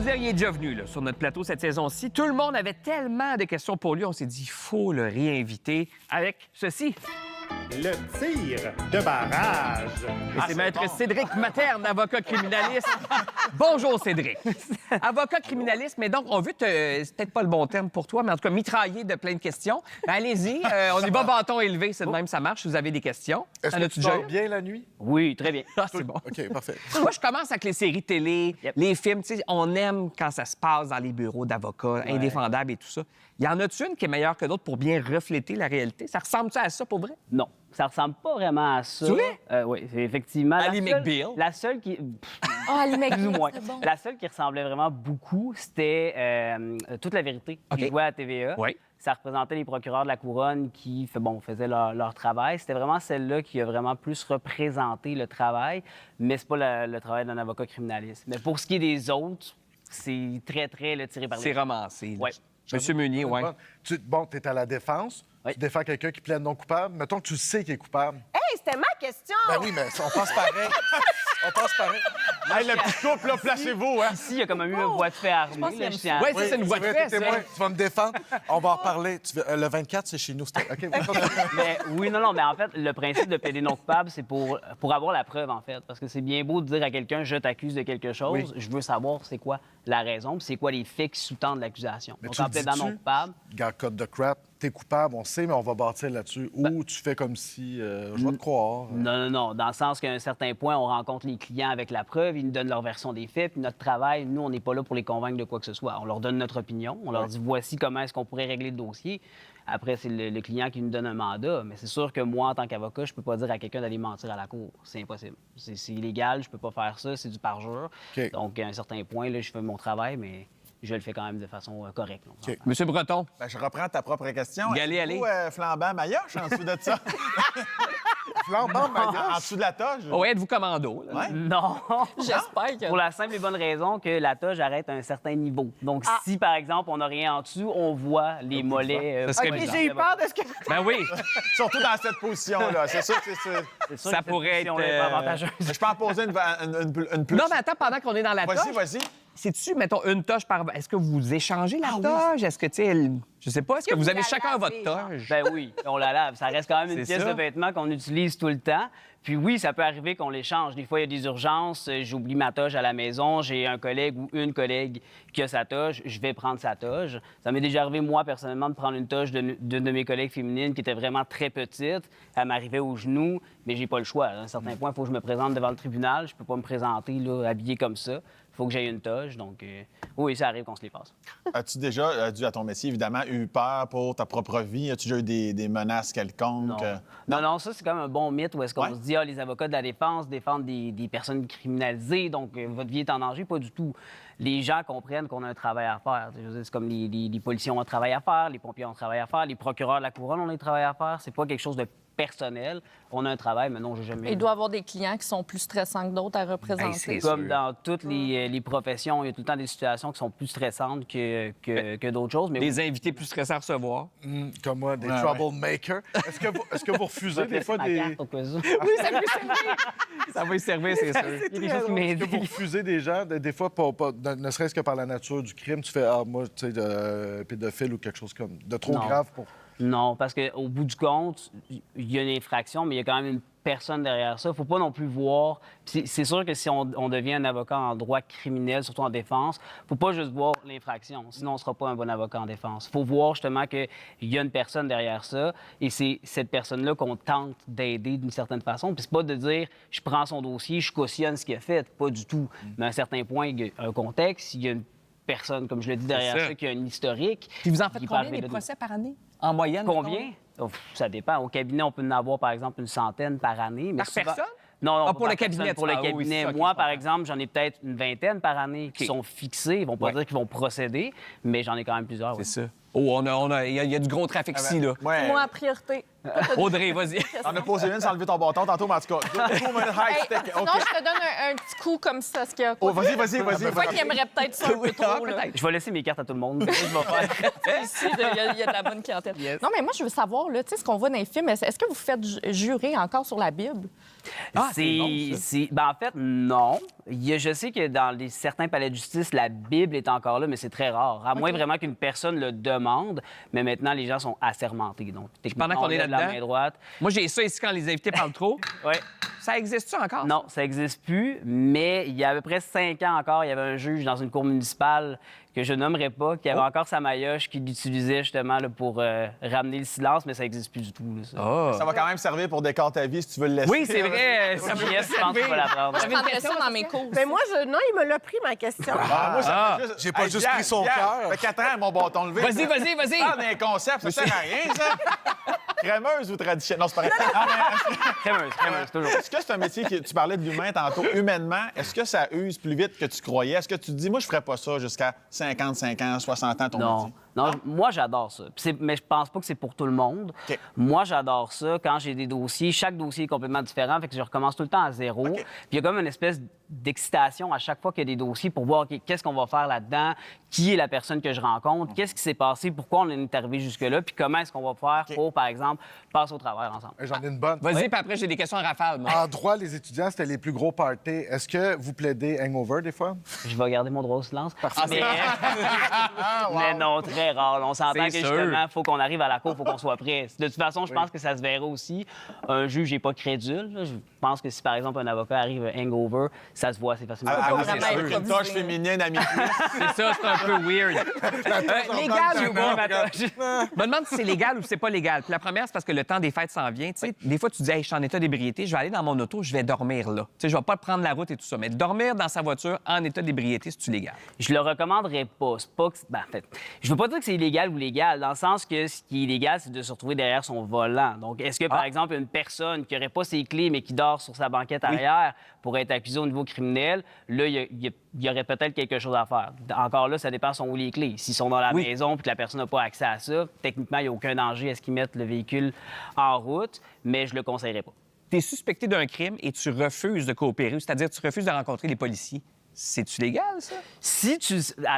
se dire, il est déjà venu là, sur notre plateau cette saison-ci. Tout le monde avait tellement de questions pour lui, on s'est dit, il faut le réinviter avec ceci. Le tir de barrage. Et c'est Maître Cédric Materne, avocat criminaliste. Bonjour, Cédric. Avocat criminaliste, mais donc, on veut c'est peut-être pas le bon terme pour toi, mais en tout cas, mitrailler de plein de questions. Ben, allez-y, on y va bâton élevé, c'est de même, ça marche. Si vous avez des questions. Est-ce En que as-tu tu déjà dors eu? bien la nuit? Oui, très bien. Ah, c'est bon. OK, parfait. Moi, je commence avec les séries télé, Yep. les films. Tu sais, on aime quand ça se passe dans les bureaux d'avocats, indéfendables et tout ça. Y en a-tu une qui est meilleure que d'autres pour bien refléter la réalité? Ça ressemble-tu à ça, pour vrai? Non, ça ressemble pas vraiment à ça. C'est vrai? Oui, c'est effectivement. Ali McBeal. La seule qui. Ah, Ali McBeal, Plus ou moins. c'est bon. La seule qui ressemblait vraiment beaucoup, c'était Toute la vérité, qui OK. jouait à TVA. Oui. Ça représentait les procureurs de la couronne qui faisaient leur travail. C'était vraiment celle-là qui a vraiment plus représenté le travail, mais c'est pas le travail d'un avocat criminaliste. Mais pour ce qui est des autres, c'est très, très tiré par les C'est romancé. là. Ouais. Monsieur Meunier, oui. Tu es à la défense, Oui. tu défends quelqu'un qui plaide non coupable. Mettons que tu sais qu'il est coupable. Hey, c'était ma question! Ben oui, mais on pense pareil. On pense pareil. Hey, le petit couple, là, placez-vous, hein? Ici, il y a comme eu une voie de fait armée. pense qu'il là, aime je tiens à- Ouais, ça, c'est une voie de vrai, fait, t'es témoin, ça. tu vas me défendre. On va en reparler. Le 24, c'est chez nous. OK, Mais oui, non, mais en fait, le principe de plaider non coupable, c'est pour avoir la preuve, en fait. Parce que c'est bien beau de dire à quelqu'un, je t'accuse de quelque chose. Oui. Je veux savoir c'est quoi la raison, puis c'est quoi les faits qui sous-tendent l'accusation. Mais Donc, tu en le plaidant dis-tu? non coupable, Gars, code de crap, t'es coupable, on sait, mais on va bâtir là-dessus. Ou tu fais comme si je vais te croire. non. Dans le sens qu'à un certain point, on rencontre les clients avec la preuve, ils nous donnent leur version des faits, puis notre travail, nous, on n'est pas là pour les convaincre de quoi que ce soit. On leur donne notre opinion, on leur dit voici comment est-ce qu'on pourrait régler le dossier. Après, c'est le client qui nous donne un mandat. Mais c'est sûr que moi, en tant qu'avocat, je peux pas dire à quelqu'un d'aller mentir à la cour. C'est impossible. C'est illégal, je peux pas faire ça, c'est du parjure. OK. Donc, à un certain point, là, je fais mon travail, mais je le fais quand même de façon correcte. là, on s'entend. Monsieur Breton. Ben, je reprends ta propre question. Allez, Êtes-vous, allez. flambant maillotche en dessous de ça? Flambant, En dessous de la toge? Oh, êtes-vous commando? Là? Ouais. Non! J'espère que. Pour la simple et bonne raison que la toge arrête à un certain niveau. Donc, si, par exemple, on n'a rien en dessous, on voit les mollets... Ça serait OK, bizarre. j'ai eu peur de ce que... Ben oui, Surtout dans cette position-là. C'est sûr que c'est ça. C'est sûr ça que cette pourrait position-là être, est pas avantageuse. Je peux en poser une plus. Non, mais attends, pendant qu'on est dans la Vas-y, toge, vas-y. c'est-tu, mettons, une toge par... Est-ce que vous échangez la toge? Est-ce que, tu sais, je sais pas, est-ce que vous avez la chacun lavez, votre genre? toge? Ben oui, on la lave. Ça reste quand même une C'est pièce ça. de vêtement qu'on utilise tout le temps. Puis oui, ça peut arriver qu'on l'échange. Des fois, il y a des urgences. J'oublie ma toge à la maison. J'ai un collègue ou une collègue qui a sa toge. Je vais prendre sa toge. Ça m'est déjà arrivé, moi, personnellement, de prendre une toge d'une de mes collègues féminines qui était vraiment très petite. Elle m'arrivait aux genoux, mais j'ai pas le choix. À un certain point, il faut que je me présente devant le tribunal. Je peux pas me présenter là, habillé comme ça. Il faut que j'aie une toge. Donc, oui, ça arrive qu'on se les passe. As-tu déjà, dû à ton métier, évidemment, eu peur pour ta propre vie? As-tu déjà eu des menaces quelconques? Non, ça, c'est quand même un bon mythe où est-ce qu'on Ouais. se dit, les avocats de la défense défendent des personnes criminalisées, donc votre vie est en danger. Pas du tout. Les gens comprennent qu'on a un travail à faire. Je veux dire, c'est comme les policiers ont un travail à faire, les pompiers ont un travail à faire, les procureurs de la couronne ont un travail à faire. C'est pas quelque chose de personnel. On a un travail, mais non, j'ai jamais... Il doit y avoir des clients qui sont plus stressants que d'autres à représenter. c'est Comme sûr. dans toutes les professions, il y a tout le temps des situations qui sont plus stressantes que d'autres choses. Mais Les invités plus stressés à recevoir. Comme moi, des Ouais, troublemakers. Est-ce que vous refusez des fois ma des... carte au cas où. Oui, ça peut servir. Ça va y servir, c'est sûr. Il y a des choses qui Est-ce que vous m'aident. refusez des gens, des fois, ne serait-ce que par la nature du crime, tu fais, moi, tu sais, de pédophile ou quelque chose comme de trop Non. grave pour... Non, parce qu'au bout du compte, il y a une infraction, mais il y a quand même une personne derrière ça. Il ne faut pas non plus voir. Puis c'est sûr que si on devient un avocat en droit criminel, surtout en défense, il ne faut pas juste voir l'infraction. Sinon, on ne sera pas un bon avocat en défense. Il faut voir justement qu'il y a une personne derrière ça et c'est cette personne-là qu'on tente d'aider d'une certaine façon. Puis c'est pas de dire je prends son dossier, je cautionne ce qu'il a fait. Pas du tout. Mais à un certain point, il y a un contexte, il y a une personne, comme je le dis, derrière ça. ça, qui a un historique. Puis vous en qui faites peut combien arriver des de- procès par année? En moyenne? Combien? Ouf, ça dépend. Au cabinet, on peut en avoir, par exemple, une centaine par année. Mais Par souvent- personne? Non, non, Ah, pas pour par le cabinet, personne, pour le ah oui, cabinet. c'est ça, ok, Moi, je par comprends. exemple, j'en ai peut-être une vingtaine par année qui OK. sont fixés. Ils vont pas Ouais. dire qu'ils vont procéder, mais j'en ai quand même plusieurs. C'est oui. ça. Oh, il y a du gros trafic ici, là. Ouais. Moi, en priorité. Audrey, vas-y. On a posé une sans lever ton bâton tantôt, mais en tout cas, 2 minutes high Hey, stick. sinon, OK. je te donne un petit coup comme ça. Ce qu'il y a. Oh, vas-y. Des fois, qu'il aimerait peut-être ça un peu trop. Là. Je vais laisser mes cartes à tout le monde. Je vais faire. Ici, il y a de la bonne clientèle. Non, mais moi, je veux savoir, là, tu sais, ce qu'on voit dans les films, est-ce que vous faites jurer encore sur la Bible? En fait, non. Je sais que dans certains palais de justice, la Bible est encore là, mais c'est très rare. À moins vraiment qu'une personne le demande. Mais maintenant, les gens sont assermentés. Donc, Pendant qu'on est la là-dedans, main droite. moi, j'ai ça ici quand les invités parlent trop. Ouais. Ça existe-tu encore? Non, ça n'existe plus. Mais il y a à peu près 5 ans encore, il y avait un juge dans une cour municipale que je nommerai pas, qui avait encore sa maillotche, qui l'utilisait justement là, pour ramener le silence, mais ça n'existe plus du tout. Là, ça. Ah. Ça va quand même servir pour décor ta vie si tu veux le laisser. Oui, c'est vrai. Ça me Yes, je pense qu'il faut la prendre. Je prendrais ça dans mes cours. Mais moi, non, il me l'a pris, ma question. Moi, ça fait J'ai pas juste pris son Pierre, cœur. Ça fait 4 ans, mon bâton levé. Vas-y, vas-y. Ah, mais un concept, ça sert à rien, ça. Crémeuse ou traditionnelle? Non, c'est pas vrai. Ah, Crémeuse, toujours. est-ce que c'est un métier que tu parlais de l'humain tantôt, humainement, est-ce que ça use plus vite que tu croyais? Est-ce que tu te dis, moi, je ferais pas ça jusqu'à 55 ans, 60 ans, ton métier? Non, moi, j'adore ça. Mais je pense pas que c'est pour tout le monde. OK. Moi, j'adore ça. Quand j'ai des dossiers, chaque dossier est complètement différent, fait que je recommence tout le temps à zéro. OK. Puis il y a comme une espèce d'excitation à chaque fois qu'il y a des dossiers pour voir qu'est-ce qu'on va faire là-dedans, qui est la personne que je rencontre, qu'est-ce qui s'est passé, pourquoi on est arrivé jusque-là, puis comment est-ce qu'on va faire pour, par exemple, passer au travers ensemble. J'en ai une bonne. Vas-y, puis après, j'ai des questions en rafale. moi. En droit, les étudiants, c'était les plus gros parties. Est-ce que vous plaidez hangover des fois? Je vais garder mon droit au silence. Mais non, très rare. On s'entend que C'est sûr. justement, il faut qu'on arrive à la cour, il faut qu'on soit prêt. De toute façon, je pense que ça se verra aussi. Un juge n'est pas crédule. Là. Je pense que si, par exemple, un avocat arrive hangover, ça se voit assez facilement. Ah, oui, vraiment c'est sûr. improvisé. Une tâche féminine à midi. C'est ça, c'est un peu weird. Légal ou pas? Je me demande si c'est légal ou c'est pas légal. Puis la première, c'est parce que le temps des fêtes s'en vient. Tu sais, des fois, tu dis, hey, je suis en état d'ébriété, je vais aller dans mon auto, je vais dormir là. Tu sais, je vais pas prendre la route et tout ça. Mais dormir dans sa voiture en état d'ébriété, c'est-tu légal? Je le recommanderais pas. C'est pas que... en fait, je veux pas dire que c'est illégal ou légal, dans le sens que ce qui est illégal, c'est de se retrouver derrière son volant. Donc, est-ce que, par exemple, une personne qui aurait pas ses clés, mais qui dort sur sa banquette arrière, pourrait être accusée au niveau criminel? Là, il y aurait peut-être quelque chose à faire. Encore là, ça dépend sont où les clés. S'ils sont dans la maison puis que la personne n'a pas accès à ça, techniquement, il n'y a aucun danger à ce qu'ils mettent le véhicule en route, mais je le conseillerais pas. Tu es suspecté d'un crime et tu refuses de coopérer, c'est-à-dire tu refuses de rencontrer les policiers. C'est-tu légal, ça?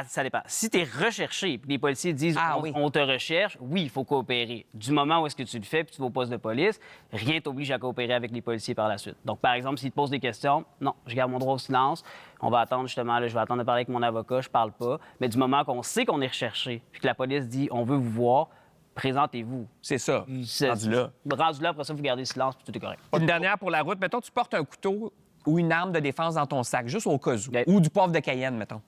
Ça dépend. Si tu es recherché, puis les policiers disent oui. on te recherche, oui, il faut coopérer. Du moment où est-ce que tu le fais, puis tu vas au poste de police, rien t'oblige à coopérer avec les policiers par la suite. Donc, par exemple, s'ils te posent des questions, non, je garde mon droit au silence. On va attendre justement, là, je vais attendre de parler avec mon avocat, je parle pas. Mais du moment qu'on sait qu'on est recherché, puis que la police dit on veut vous voir, présentez-vous. C'est ça. Rendu là. Rendu là, après ça, vous gardez le silence, puis tout est correct. Une dernière pour la route. Mettons, tu portes un couteau ou une arme de défense dans ton sac, juste au cas où. Ouais. Ou du poivre de Cayenne, mettons.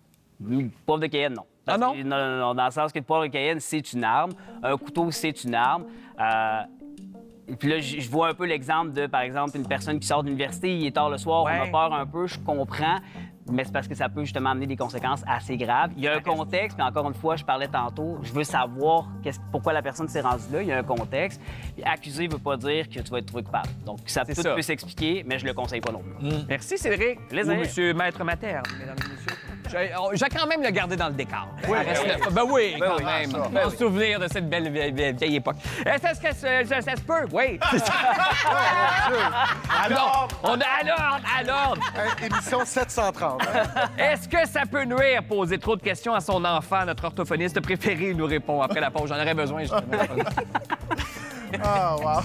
Poivre de Cayenne, non. Ah non? Non, dans le sens que le poivre de Cayenne, c'est une arme. Un couteau, c'est une arme. Et puis là, je vois un peu l'exemple de, par exemple, une personne qui sort de l'université, il est tard le soir, on a peur un peu, je comprends. Mais c'est parce que ça peut justement amener des conséquences assez graves. Il y a un contexte, puis encore une fois, je parlais tantôt, je veux savoir pourquoi la personne s'est rendue là. Il y a un contexte. Puis accusé ne veut pas dire que tu vas être trouvé coupable. Donc, ça peut s'expliquer, mais je le conseille pas non plus. Merci, Cédric. Plaisir. Ou Monsieur Maître Materne, mesdames et messieurs. J'ai quand même le garder dans le décor. Oui, ben oui, quand même. Un souvenir de cette belle vieille époque. Est-ce que ça se peut? Oui. Alors, on a à l'ordre. Émission 730. hein? Est-ce que ça peut nuire poser trop de questions à son enfant? Notre orthophoniste préféré nous répond après la pause. J'en aurais besoin, justement. Ah, wow.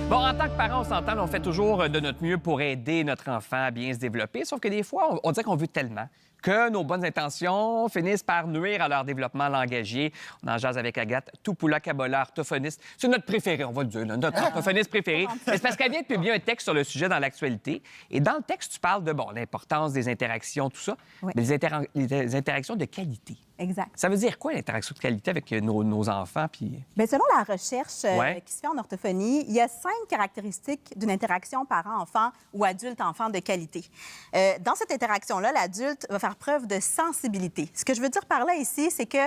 Bon, en tant que parent, on s'entend, on fait toujours de notre mieux pour aider notre enfant à bien se développer, sauf que des fois, on dirait qu'on veut tellement que nos bonnes intentions finissent par nuire à leur développement langagier. On en jase avec Agathe Topoula-Kabola, orthophoniste. C'est notre préféré, on va le dire, là, notre orthophoniste préféré. Mais c'est parce qu'elle vient de publier un texte sur le sujet dans l'actualité. Et dans le texte, tu parles de, l'importance des interactions, tout ça, Oui. mais les interactions de qualité. Exact. Ça veut dire quoi, l'interaction de qualité avec nos enfants? Puis... Bien, selon la recherche Ouais. qui se fait en orthophonie, il y a 5 caractéristiques d'une interaction parent-enfant ou adulte-enfant de qualité. Dans cette interaction-là, l'adulte va faire preuve de sensibilité. Ce que je veux dire par là ici, c'est que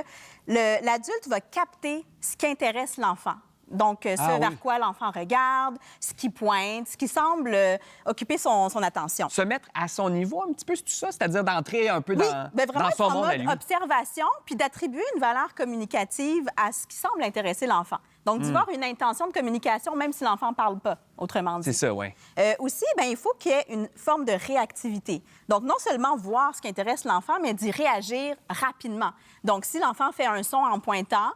l'adulte va capter ce qui intéresse l'enfant. Donc, vers quoi l'enfant regarde, ce qui pointe, ce qui semble occuper son attention. Se mettre à son niveau un petit peu, c'est tout ça? C'est-à-dire d'entrer un peu Vraiment dans son être en monde à mode lui. observation, puis d'attribuer une valeur communicative à ce qui semble intéresser l'enfant. Donc, d'y voir une intention de communication, même si l'enfant ne parle pas, autrement dit. C'est ça, oui. Aussi, il faut qu'il y ait une forme de réactivité. Donc, non seulement voir ce qui intéresse l'enfant, mais d'y réagir rapidement. Donc, si l'enfant fait un son en pointant,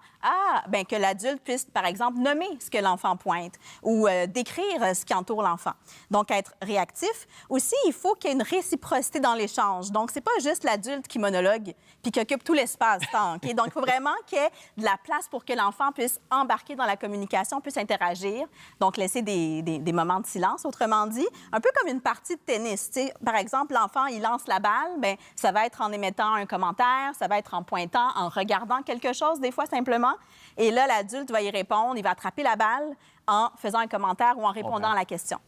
que l'adulte puisse, par exemple, nommer ce que l'enfant pointe ou décrire ce qui entoure l'enfant. Donc, être réactif. Aussi, il faut qu'il y ait une réciprocité dans l'échange. Donc, c'est pas juste l'adulte qui monologue puis qui occupe tout l'espace-temps. OK? Donc, il faut vraiment qu'il y ait de la place pour que l'enfant puisse embarquer dans la communication, puisse interagir. Donc, laisser des moments de silence, autrement dit. Un peu comme une partie de tennis. Tu sais, par exemple, l'enfant, il lance la balle, bien, ça va être en émettant un commentaire, ça va être en pointant, en regardant quelque chose, des fois, simplement. Et là, l'adulte va y répondre, il va attraper la balle en faisant un commentaire ou en répondant à la question.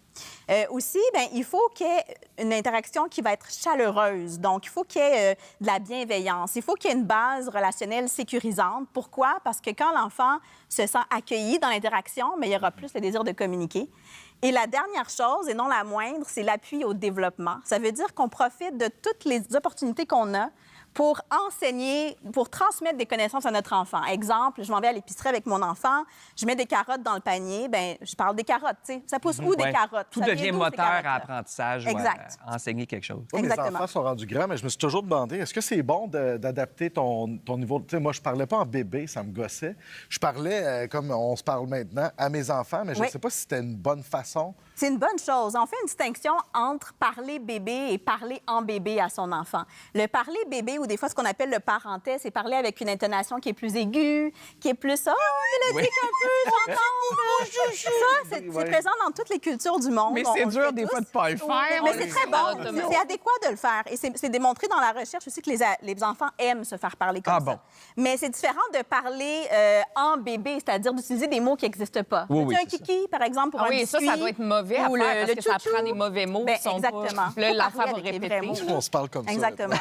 Aussi, il faut qu'il y ait une interaction qui va être chaleureuse. Donc, il faut qu'il y ait de la bienveillance. Il faut qu'il y ait une base relationnelle sécurisante. Pourquoi? Parce que quand l'enfant se sent accueilli dans l'interaction, il y aura plus le désir de communiquer. Et la dernière chose, et non la moindre, c'est l'appui au développement. Ça veut dire qu'on profite de toutes les opportunités qu'on a pour enseigner, pour transmettre des connaissances à notre enfant. Exemple, je m'en vais à l'épicerie avec mon enfant, je mets des carottes dans le panier, je parle des carottes, tu sais. Ça pousse où des carottes? Tout Ça devient vient d'où, ces moteur à carottes-là? apprentissage Exact. ou à enseigner quelque chose. Moi, mes Exactement. enfants sont rendus grands, mais je me suis toujours demandé, est-ce que c'est bon d'adapter ton niveau? Tu sais, moi, je parlais pas en bébé, ça me gossait. Je parlais, comme on se parle maintenant, à mes enfants, mais je ne sais pas si c'était une bonne façon. C'est une bonne chose. On fait une distinction entre parler bébé et parler en bébé à son enfant. Le parler bébé, ou des fois ce qu'on appelle le parentais, c'est parler avec une intonation qui est plus aiguë, qui est plus « Oh, il a dit qu'un peu, j'entends! » Ça, c'est présent dans toutes les cultures du monde. Mais On c'est le dur fait des tous. fois de pas le faire. Mais c'est très bon. C'est adéquat de le faire. Et c'est démontré dans la recherche aussi que les enfants aiment se faire parler comme ça. bon. Mais c'est différent de parler en bébé, c'est-à-dire d'utiliser des mots qui n'existent pas. Oui, Veux-tu un c'est ça. kiki, par exemple, pour un ça biscuit? doit être mauvais à Ou faire parce le que ça chouchou. prend des mauvais mots qui sont exactement. pas... Là, Faut l'enfant parler va avec les répéter. vrais mots. On se parle comme ça. Exactement.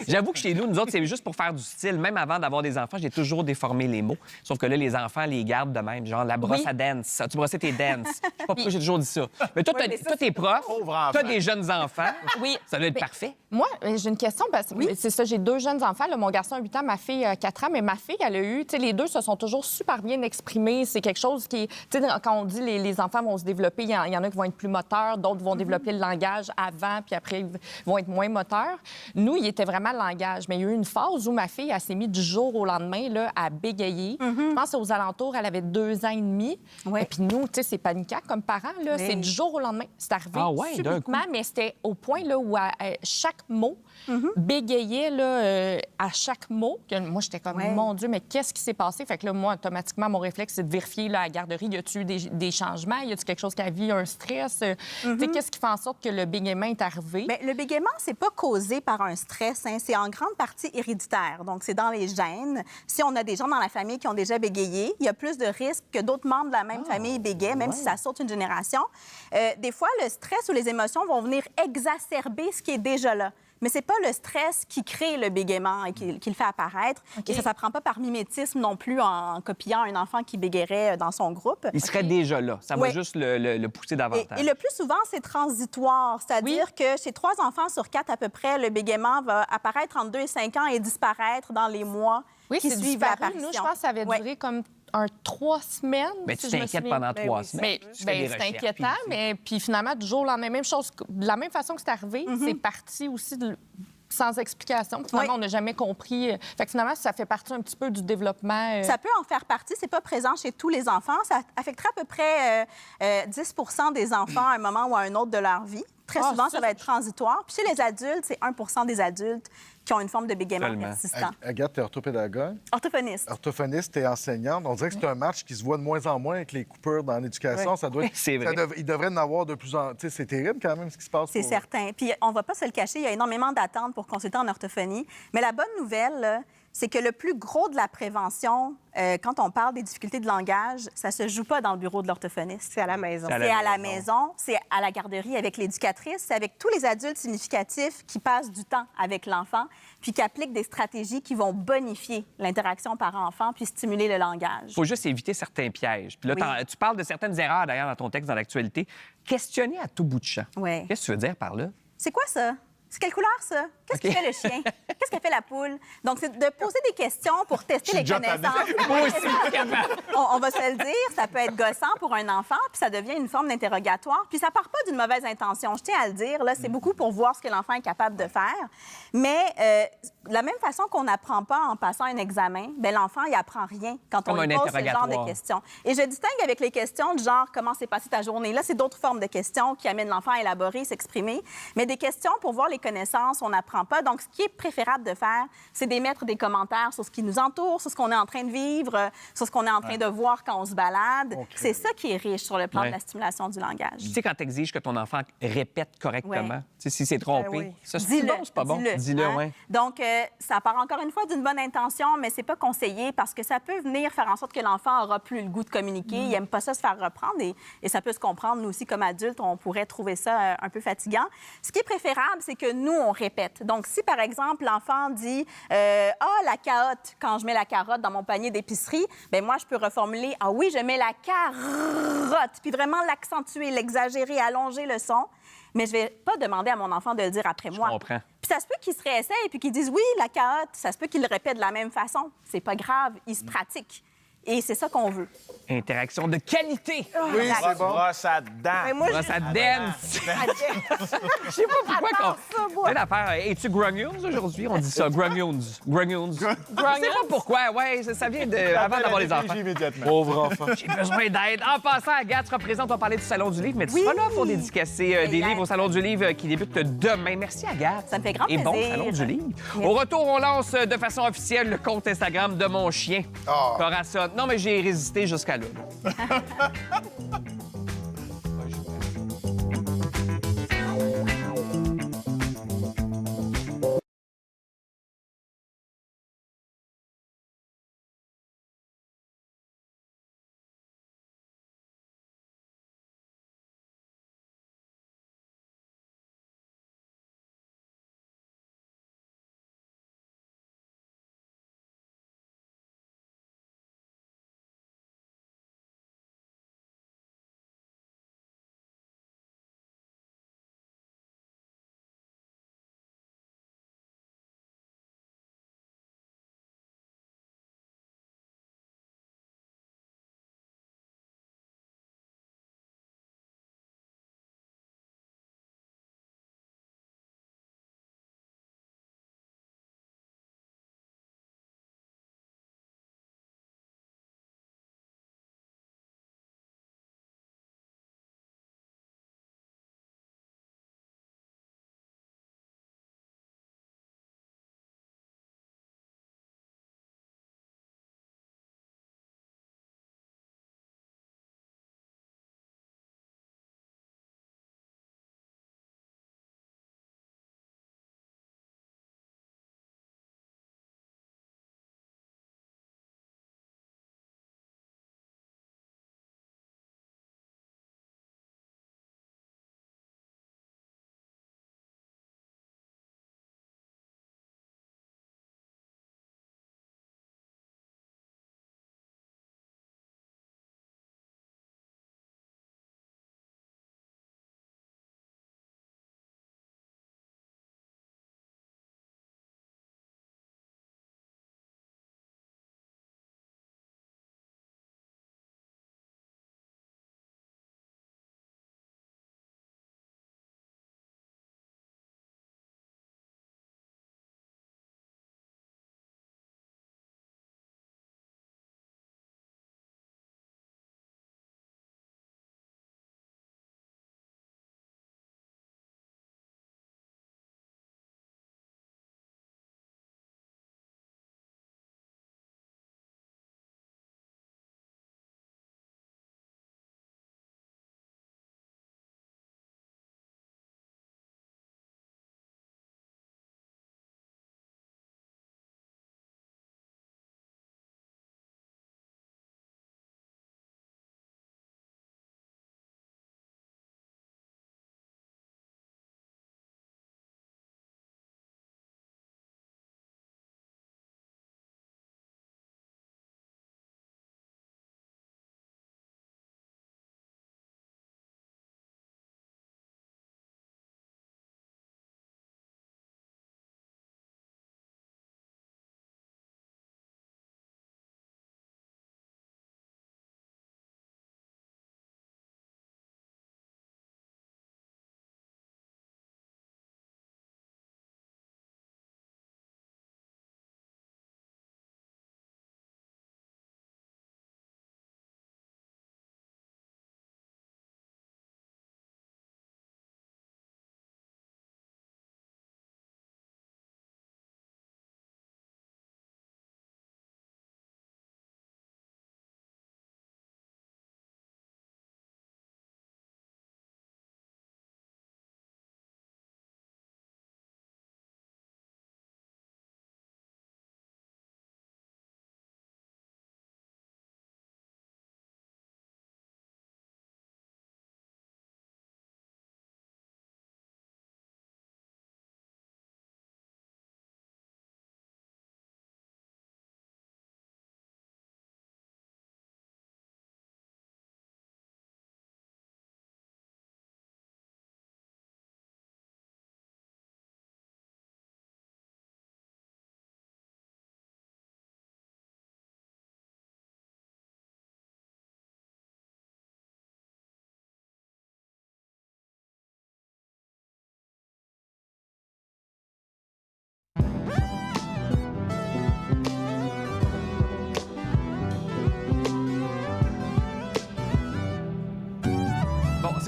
J'avoue que chez nous autres, c'est juste pour faire du style. Même avant d'avoir des enfants, j'ai toujours déformé les mots. Sauf que là, les enfants les gardent de même. Genre, la brosse à dance. As-tu brossé tes dance? Je sais pas pourquoi j'ai toujours dit ça. Mais toi, t'es prof, pauvre enfant. t'as des jeunes enfants. Oui. Ça doit être Mais- parfait. Moi, j'ai une question parce que c'est ça, j'ai 2 jeunes enfants. Là, mon garçon a 8 ans, ma fille a 4 ans, mais ma fille, elle a eu, tu sais, les deux se sont toujours super bien exprimés. C'est quelque chose qui, tu sais, quand on dit les enfants vont se développer, il y en a qui vont être plus moteurs, d'autres vont développer le langage avant, puis après, ils vont être moins moteurs. Nous, il était vraiment le langage. Mais il y a eu une phase où ma fille, elle s'est mise du jour au lendemain là, à bégayer. Je pense aux alentours, elle avait 2 ans et demi. Ouais. Et puis nous, tu sais, c'est paniquant comme parents, là. Oui. C'est du jour au lendemain. C'est arrivé Ah ouais, d'un coup. subitement, mais c'était au point là, où chaque mot bégayait là, à chaque mot. Que moi, j'étais comme, Ouais. mon Dieu, mais qu'est-ce qui s'est passé? Fait que là, moi, automatiquement, mon réflexe, c'est de vérifier là, à la garderie, y a-tu eu des changements? Y a-tu quelque chose qui a vu un stress? Tu sais, qu'est-ce qui fait en sorte que le bégaiement est arrivé? Bien, le bégaiement, c'est pas causé par un stress. Hein. C'est en grande partie héréditaire. Donc, c'est dans les gènes. Si on a des gens dans la famille qui ont déjà bégayé, il y a plus de risques que d'autres membres de la même famille bégaient, même si ça saute une génération. Des fois, le stress ou les émotions vont venir exacerber ce qui est déjà là. Mais c'est pas le stress qui crée le bégaiement et qui le fait apparaître. Et ça s'apprend pas par mimétisme non plus en copiant un enfant qui bégayerait dans son groupe. Il serait déjà là. Ça va Ouais. juste le pousser davantage. Et le plus souvent, c'est transitoire. C'est-à-dire que chez 3 enfants sur 4 à peu près, le bégaiement va apparaître entre 2 et 5 ans et disparaître dans les mois qui c'est suivent disparu. l'apparition. Nous, je pense que ça avait Ouais. duré comme 3 semaines. Mais si tu je me t'inquiètes souviens. pendant 3 semaines. Mais Tu fais des c'est recherches, inquiétant, puis- mais puis finalement, du jour au lendemain, même chose, de la même façon que c'est arrivé, c'est parti aussi sans explication. Finalement, on n'a jamais compris. Fait que finalement, ça fait partie un petit peu du développement. Ça peut en faire partie. C'est pas présent chez tous les enfants. Ça affectera à peu près 10 des enfants à un moment ou à un autre de leur vie. Très souvent, ça va être transitoire. Puis chez les adultes, c'est 1 des adultes qui ont une forme de bégaiement persistant. Agathe, t'es orthopédagogue? Orthophoniste. Orthophoniste et enseignante. On dirait que c'est un match qui se voit de moins en moins avec les coupures dans l'éducation. Ça doit être... C'est vrai. Il devrait en avoir de plus en... Tu sais, c'est terrible quand même ce qui se passe. C'est certain. Puis on va pas se le cacher, il y a énormément d'attentes pour consulter en orthophonie. Mais la bonne nouvelle, là, c'est que le plus gros de la prévention, quand on parle des difficultés de langage, ça se joue pas dans le bureau de l'orthophoniste. C'est à la maison. C'est à la maison, c'est à la garderie avec l'éducatrice, c'est avec tous les adultes significatifs qui passent du temps avec l'enfant, puis qui appliquent des stratégies qui vont bonifier l'interaction parent-enfant puis stimuler le langage. Il faut juste éviter certains pièges. Puis là, tu parles de certaines erreurs, d'ailleurs, dans ton texte, dans l'actualité. Questionner à tout bout de champ. Ouais. Qu'est-ce que tu veux dire par là? C'est quoi ça? C'est quelle couleur, ça? Qu'est-ce que fait le chien? Qu'est-ce que fait la poule? Donc, c'est de poser des questions pour tester les connaissances. Moi aussi, je suis capable. On va se le dire, ça peut être gossant pour un enfant, puis ça devient une forme d'interrogatoire. Puis ça part pas d'une mauvaise intention. Je tiens à le dire, là, c'est beaucoup pour voir ce que l'enfant est capable de faire. Mais de la même façon qu'on n'apprend pas en passant un examen, bien, l'enfant, il apprend rien quand on Comme lui un pose ce genre interrogatoire. de questions. Et je distingue avec les questions du genre « Comment s'est passée ta journée? » Là, c'est d'autres formes de questions qui amènent l'enfant à élaborer, s'exprimer. Mais des questions pour voir les connaissances, on n'apprend pas. Donc, ce qui est préférable de faire, c'est d'émettre des commentaires sur ce qui nous entoure, sur ce qu'on est en train de vivre, sur ce qu'on est en train de voir quand on se balade. C'est ça qui est riche sur le plan de la stimulation du langage. Tu sais, quand tu exiges que ton enfant répète correctement, Ouais. tu sais, si c'est trompé, oui. ça, c'est Dis-le, bon, c'est pas bon? Dis-le, hein? ouais. Donc, ça part encore une fois d'une bonne intention, mais c'est pas conseillé parce que ça peut venir faire en sorte que l'enfant aura plus le goût de communiquer. Il aime pas ça se faire reprendre et ça peut se comprendre. Nous aussi, comme adultes, on pourrait trouver ça un peu fatigant. Ce qui est préférable, c'est que nous, on répète. Donc, si, par exemple, l'enfant dit « Ah, la carotte », quand je mets la carotte dans mon panier d'épicerie, bien, moi, je peux reformuler « Ah oui, je mets la carotte », puis vraiment l'accentuer, l'exagérer, allonger le son. Mais je vais pas demander à mon enfant de le dire après moi. Je comprends. Puis ça se peut qu'il se réessaye puis qu'il dise « Oui, la carotte », ça se peut qu'il le répète de la même façon. C'est pas grave, il se pratique. Et c'est ça qu'on veut. Interaction de qualité. Oui, c'est bon. Brosse à dents. Mais moi, Brosse à dance. Je sais pas pourquoi qu'on... Tu sais, l'affaire, es-tu grognoons aujourd'hui? On dit ça, grognoons. Grognoons. Je sais pas pourquoi, ouais, ça vient de... avant d'avoir les enfants. Immédiatement. Pauvre enfant. J'ai besoin d'aide. En passant, Agathe se représente, on va parler du Salon du Livre, mais tu seras là pour dédicacer des livres au Salon du Livre qui débute demain. Merci, Agathe. Ça me fait grand Et bon plaisir. Salon du Livre. Au retour, on lance de façon officielle le compte Instagram de mon chien, Corazon. Non, mais j'ai résisté jusqu'à là.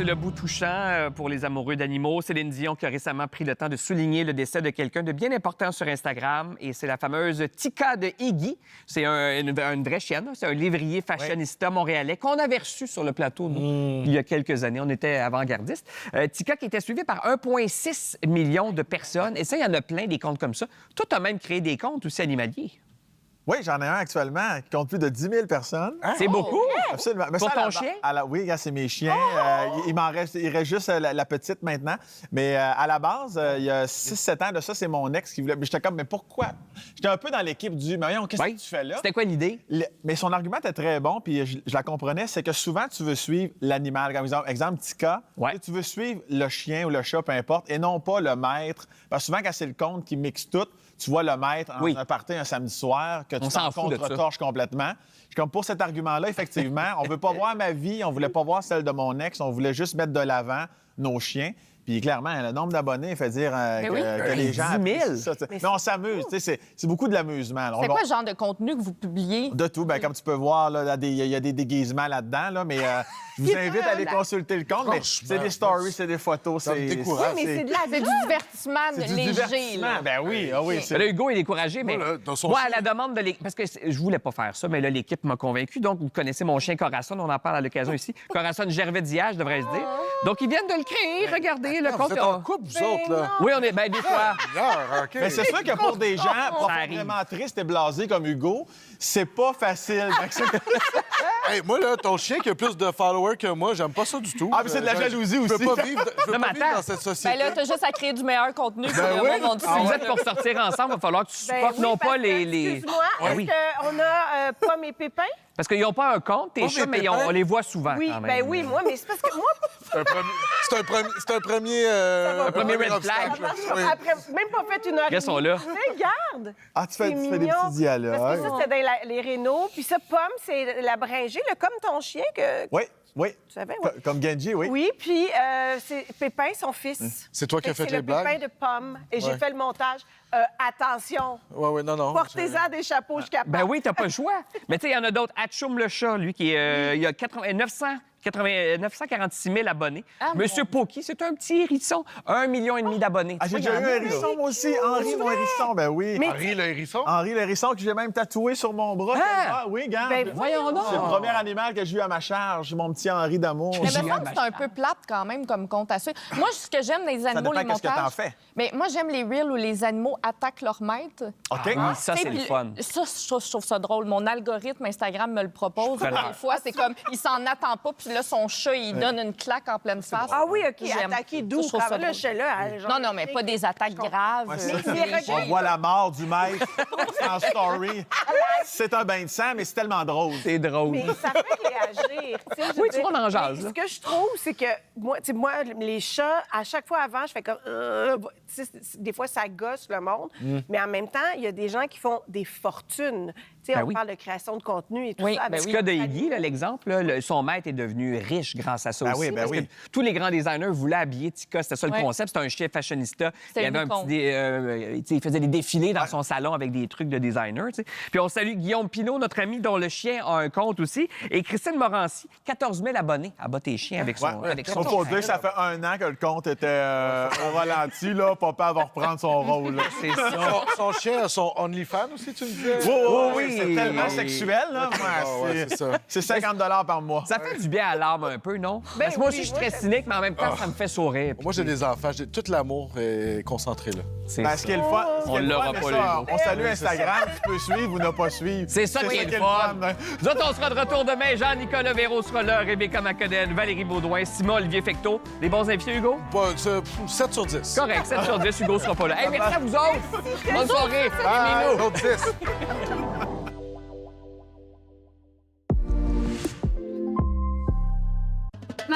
c'est le bout touchant pour les amoureux d'animaux. Céline Dion qui a récemment pris le temps de souligner le décès de quelqu'un de bien important sur Instagram. Et c'est la fameuse Tika de Iggy. C'est une vraie chienne. C'est un lévrier fashionista montréalais qu'on avait reçu sur le plateau il y a quelques années. On était avant-gardistes. Tika qui était suivi par 1,6 million de personnes. Et ça, il y en a plein des comptes comme ça. Toi, tu as même créé des comptes aussi animaliers. Oui, j'en ai un actuellement qui compte plus de 10 000 personnes. C'est beaucoup? Absolument. Mais Pour ça, ton chien? Oui, c'est mes chiens. Il reste juste la petite maintenant. Mais à la base, il y a 6-7 ans de ça, c'est mon ex qui voulait... Mais j'étais comme, mais pourquoi? J'étais un peu dans l'équipe du... Mais voyons, qu'est-ce que tu fais là? C'était quoi l'idée? Mais son argument était très bon, puis je la comprenais, c'est que souvent, tu veux suivre l'animal. Comme exemple Tika, tu veux suivre le chien ou le chat, peu importe, et non pas le maître. Parce que souvent, quand c'est le compte qui mixe tout, tu vois le maître en un party un samedi soir, que tu t'en contre-torches complètement. Comme pour cet argument-là, effectivement, on veut pas voir ma vie, on voulait pas voir celle de mon ex, on voulait juste mettre de l'avant nos chiens. Puis clairement, le nombre d'abonnés fait dire que les gens... 10 000? Ça, mais on s'amuse, c'est beaucoup de l'amusement. C'est quoi le genre de contenu que vous publiez? De tout. Bien, comme tu peux voir, il y a des déguisements là-dedans, là, mais je vous invite à aller consulter le compte. Mais c'est des stories, c'est des photos, c'est... Oui, mais c'est de la C'est du divertissement léger. Là. Ben oui, oui. Là, Hugo est découragé, mais moi, à la demande de l'équipe... Parce que je voulais pas faire ça, mais là, l'équipe m'a convaincu. Donc, vous connaissez mon chien Corazon, on en parle à l'occasion ici. Corazon Gervais d'Iage, devrais-je dire. Donc, ils viennent de le créer, regardez. Le compte, vous êtes en couple, vous autres, là? Oui, on est des fois. Mais c'est sûr que pour des gens profondément tristes et blasés comme Hugo, c'est pas facile. Hey, moi, là, ton chien qui a plus de followers que moi, j'aime pas ça du tout. Ah, mais c'est de la jalousie aussi. Je veux pas vivre dans cette société. Ben là, t'as juste à créer du meilleur contenu pour le monde. Vous êtes pour sortir ensemble, il va falloir que tu supportes non pas les... Excuse-moi, est-ce qu'on a Pomme et Pépin? Parce qu'ils n'ont pas un compte, tes chats, mais on les voit souvent Oui, quand même. ben oui, moi, mais c'est parce que moi... C'est un premier... Un premier red obstacle, flag. oui. Après, même pas fait une heure. Ils sont là. Regarde! Ah, tu fais des mignon. petits dialogues. Parce que ça, c'était dans les rénaux. Puis ça, Pomme, c'est la bringée, là, comme ton chien que... Oui. Tu savais, oui. Comme Genji, oui. Oui, puis c'est Pépin, son fils. C'est toi qui as fait les blagues? C'est le Pépin de Pomme. Et j'ai fait le montage. Attention, Oui, non. portez-en des chapeaux, je suis capable. Ben oui, t'as pas le choix. Mais tu sais, il y en a d'autres. Atchoum le chat, lui, qui est, il y a 946 000 abonnés. Monsieur Poki, c'est un petit hérisson. 1,5 million d'abonnés. Ah, j'ai déjà eu un hérisson, moi aussi. Henri, mon hérisson, ben oui. Henri le hérisson? Henri le hérisson, que j'ai même tatoué sur mon bras. Ah oui, regarde. Ben, voyons donc. C'est le premier animal que j'ai eu à ma charge, mon petit Henri d'amour. Mais me semble que c'est un peu plate quand même comme compte à suivre. Moi, ce que j'aime dans les animaux, les dépend qu'est-ce que montages... t'en fais. Mais moi, j'aime les reels où les animaux attaquent leur maître. OK. Ça, c'est le fun. Ça, je trouve ça drôle. Mon algorithme Instagram me le propose. Des fois, c'est comme, il s'en attend pas, puis là, son chat, il donne une claque en pleine face. Ah oui, OK, J'aime. attaquer doux. Je trouve ça Là, je suis là. Non, mais pas des attaques graves. Ouais, Mais on voit la mort du maître en story. C'est un bain de sang, mais c'est tellement drôle. C'est drôle. Mais ça fait réagir. Oui, tu vois, on en jase, Mais là. ce que je trouve, c'est que moi, les chats, à chaque fois avant, je fais comme... des fois, ça gosse le monde. Mais en même temps, il y a des gens qui font des fortunes. Tu sais, Ben on oui. parle de création de contenu et tout Oui, ça. ben avec Le cas de les Iggy, là, l'exemple, là, son maître est devenu riche grâce à ça Ben aussi. oui, ben parce oui. que tous les grands designers voulaient habiller Tika. C'était ça le Ouais. concept. C'était un chef fashionista. C'était Il avait le un compte. petit... il faisait des défilés dans son salon avec des trucs de designer. Tu sais. Puis on salue Guillaume Pinault, notre ami dont le chien a un compte aussi. Et Christine Morancy, 14 000 abonnés à bas tes chiens avec son... avec son Faut dire que ça fait 1 an que le compte était au ralenti, là. Papa va reprendre son rôle. là. C'est ça. Son chien a son OnlyFans aussi, tu me disais? Oui, c'est tellement sexuel, là. ouais, c'est ça. C'est 50 $ par mois. Ça fait du bien à l'âme un peu, non? Parce que moi aussi, je suis très cynique, mais en même temps, ça me fait sourire. Moi, j'ai des enfants. Tout l'amour est concentré là. C'est Ben, ce qui est le fun, On l'aura pas, les mots. on salue Instagram, tu peux suivre ou ne pas suivre. C'est ça qui est le fun. Nous autres, on sera de retour demain. Jean-Nicolas Véro sera là, Rebecca Macodène, Valérie Baudouin, Simon Olivier Fecteau. Les bons invités, Hugo? 7 sur 10. Correct, 7 sur 10, Hugo sera pas là. Hey, merci à vous autres. Bonne soirée. Bye. Aimez-nous. Autre 10.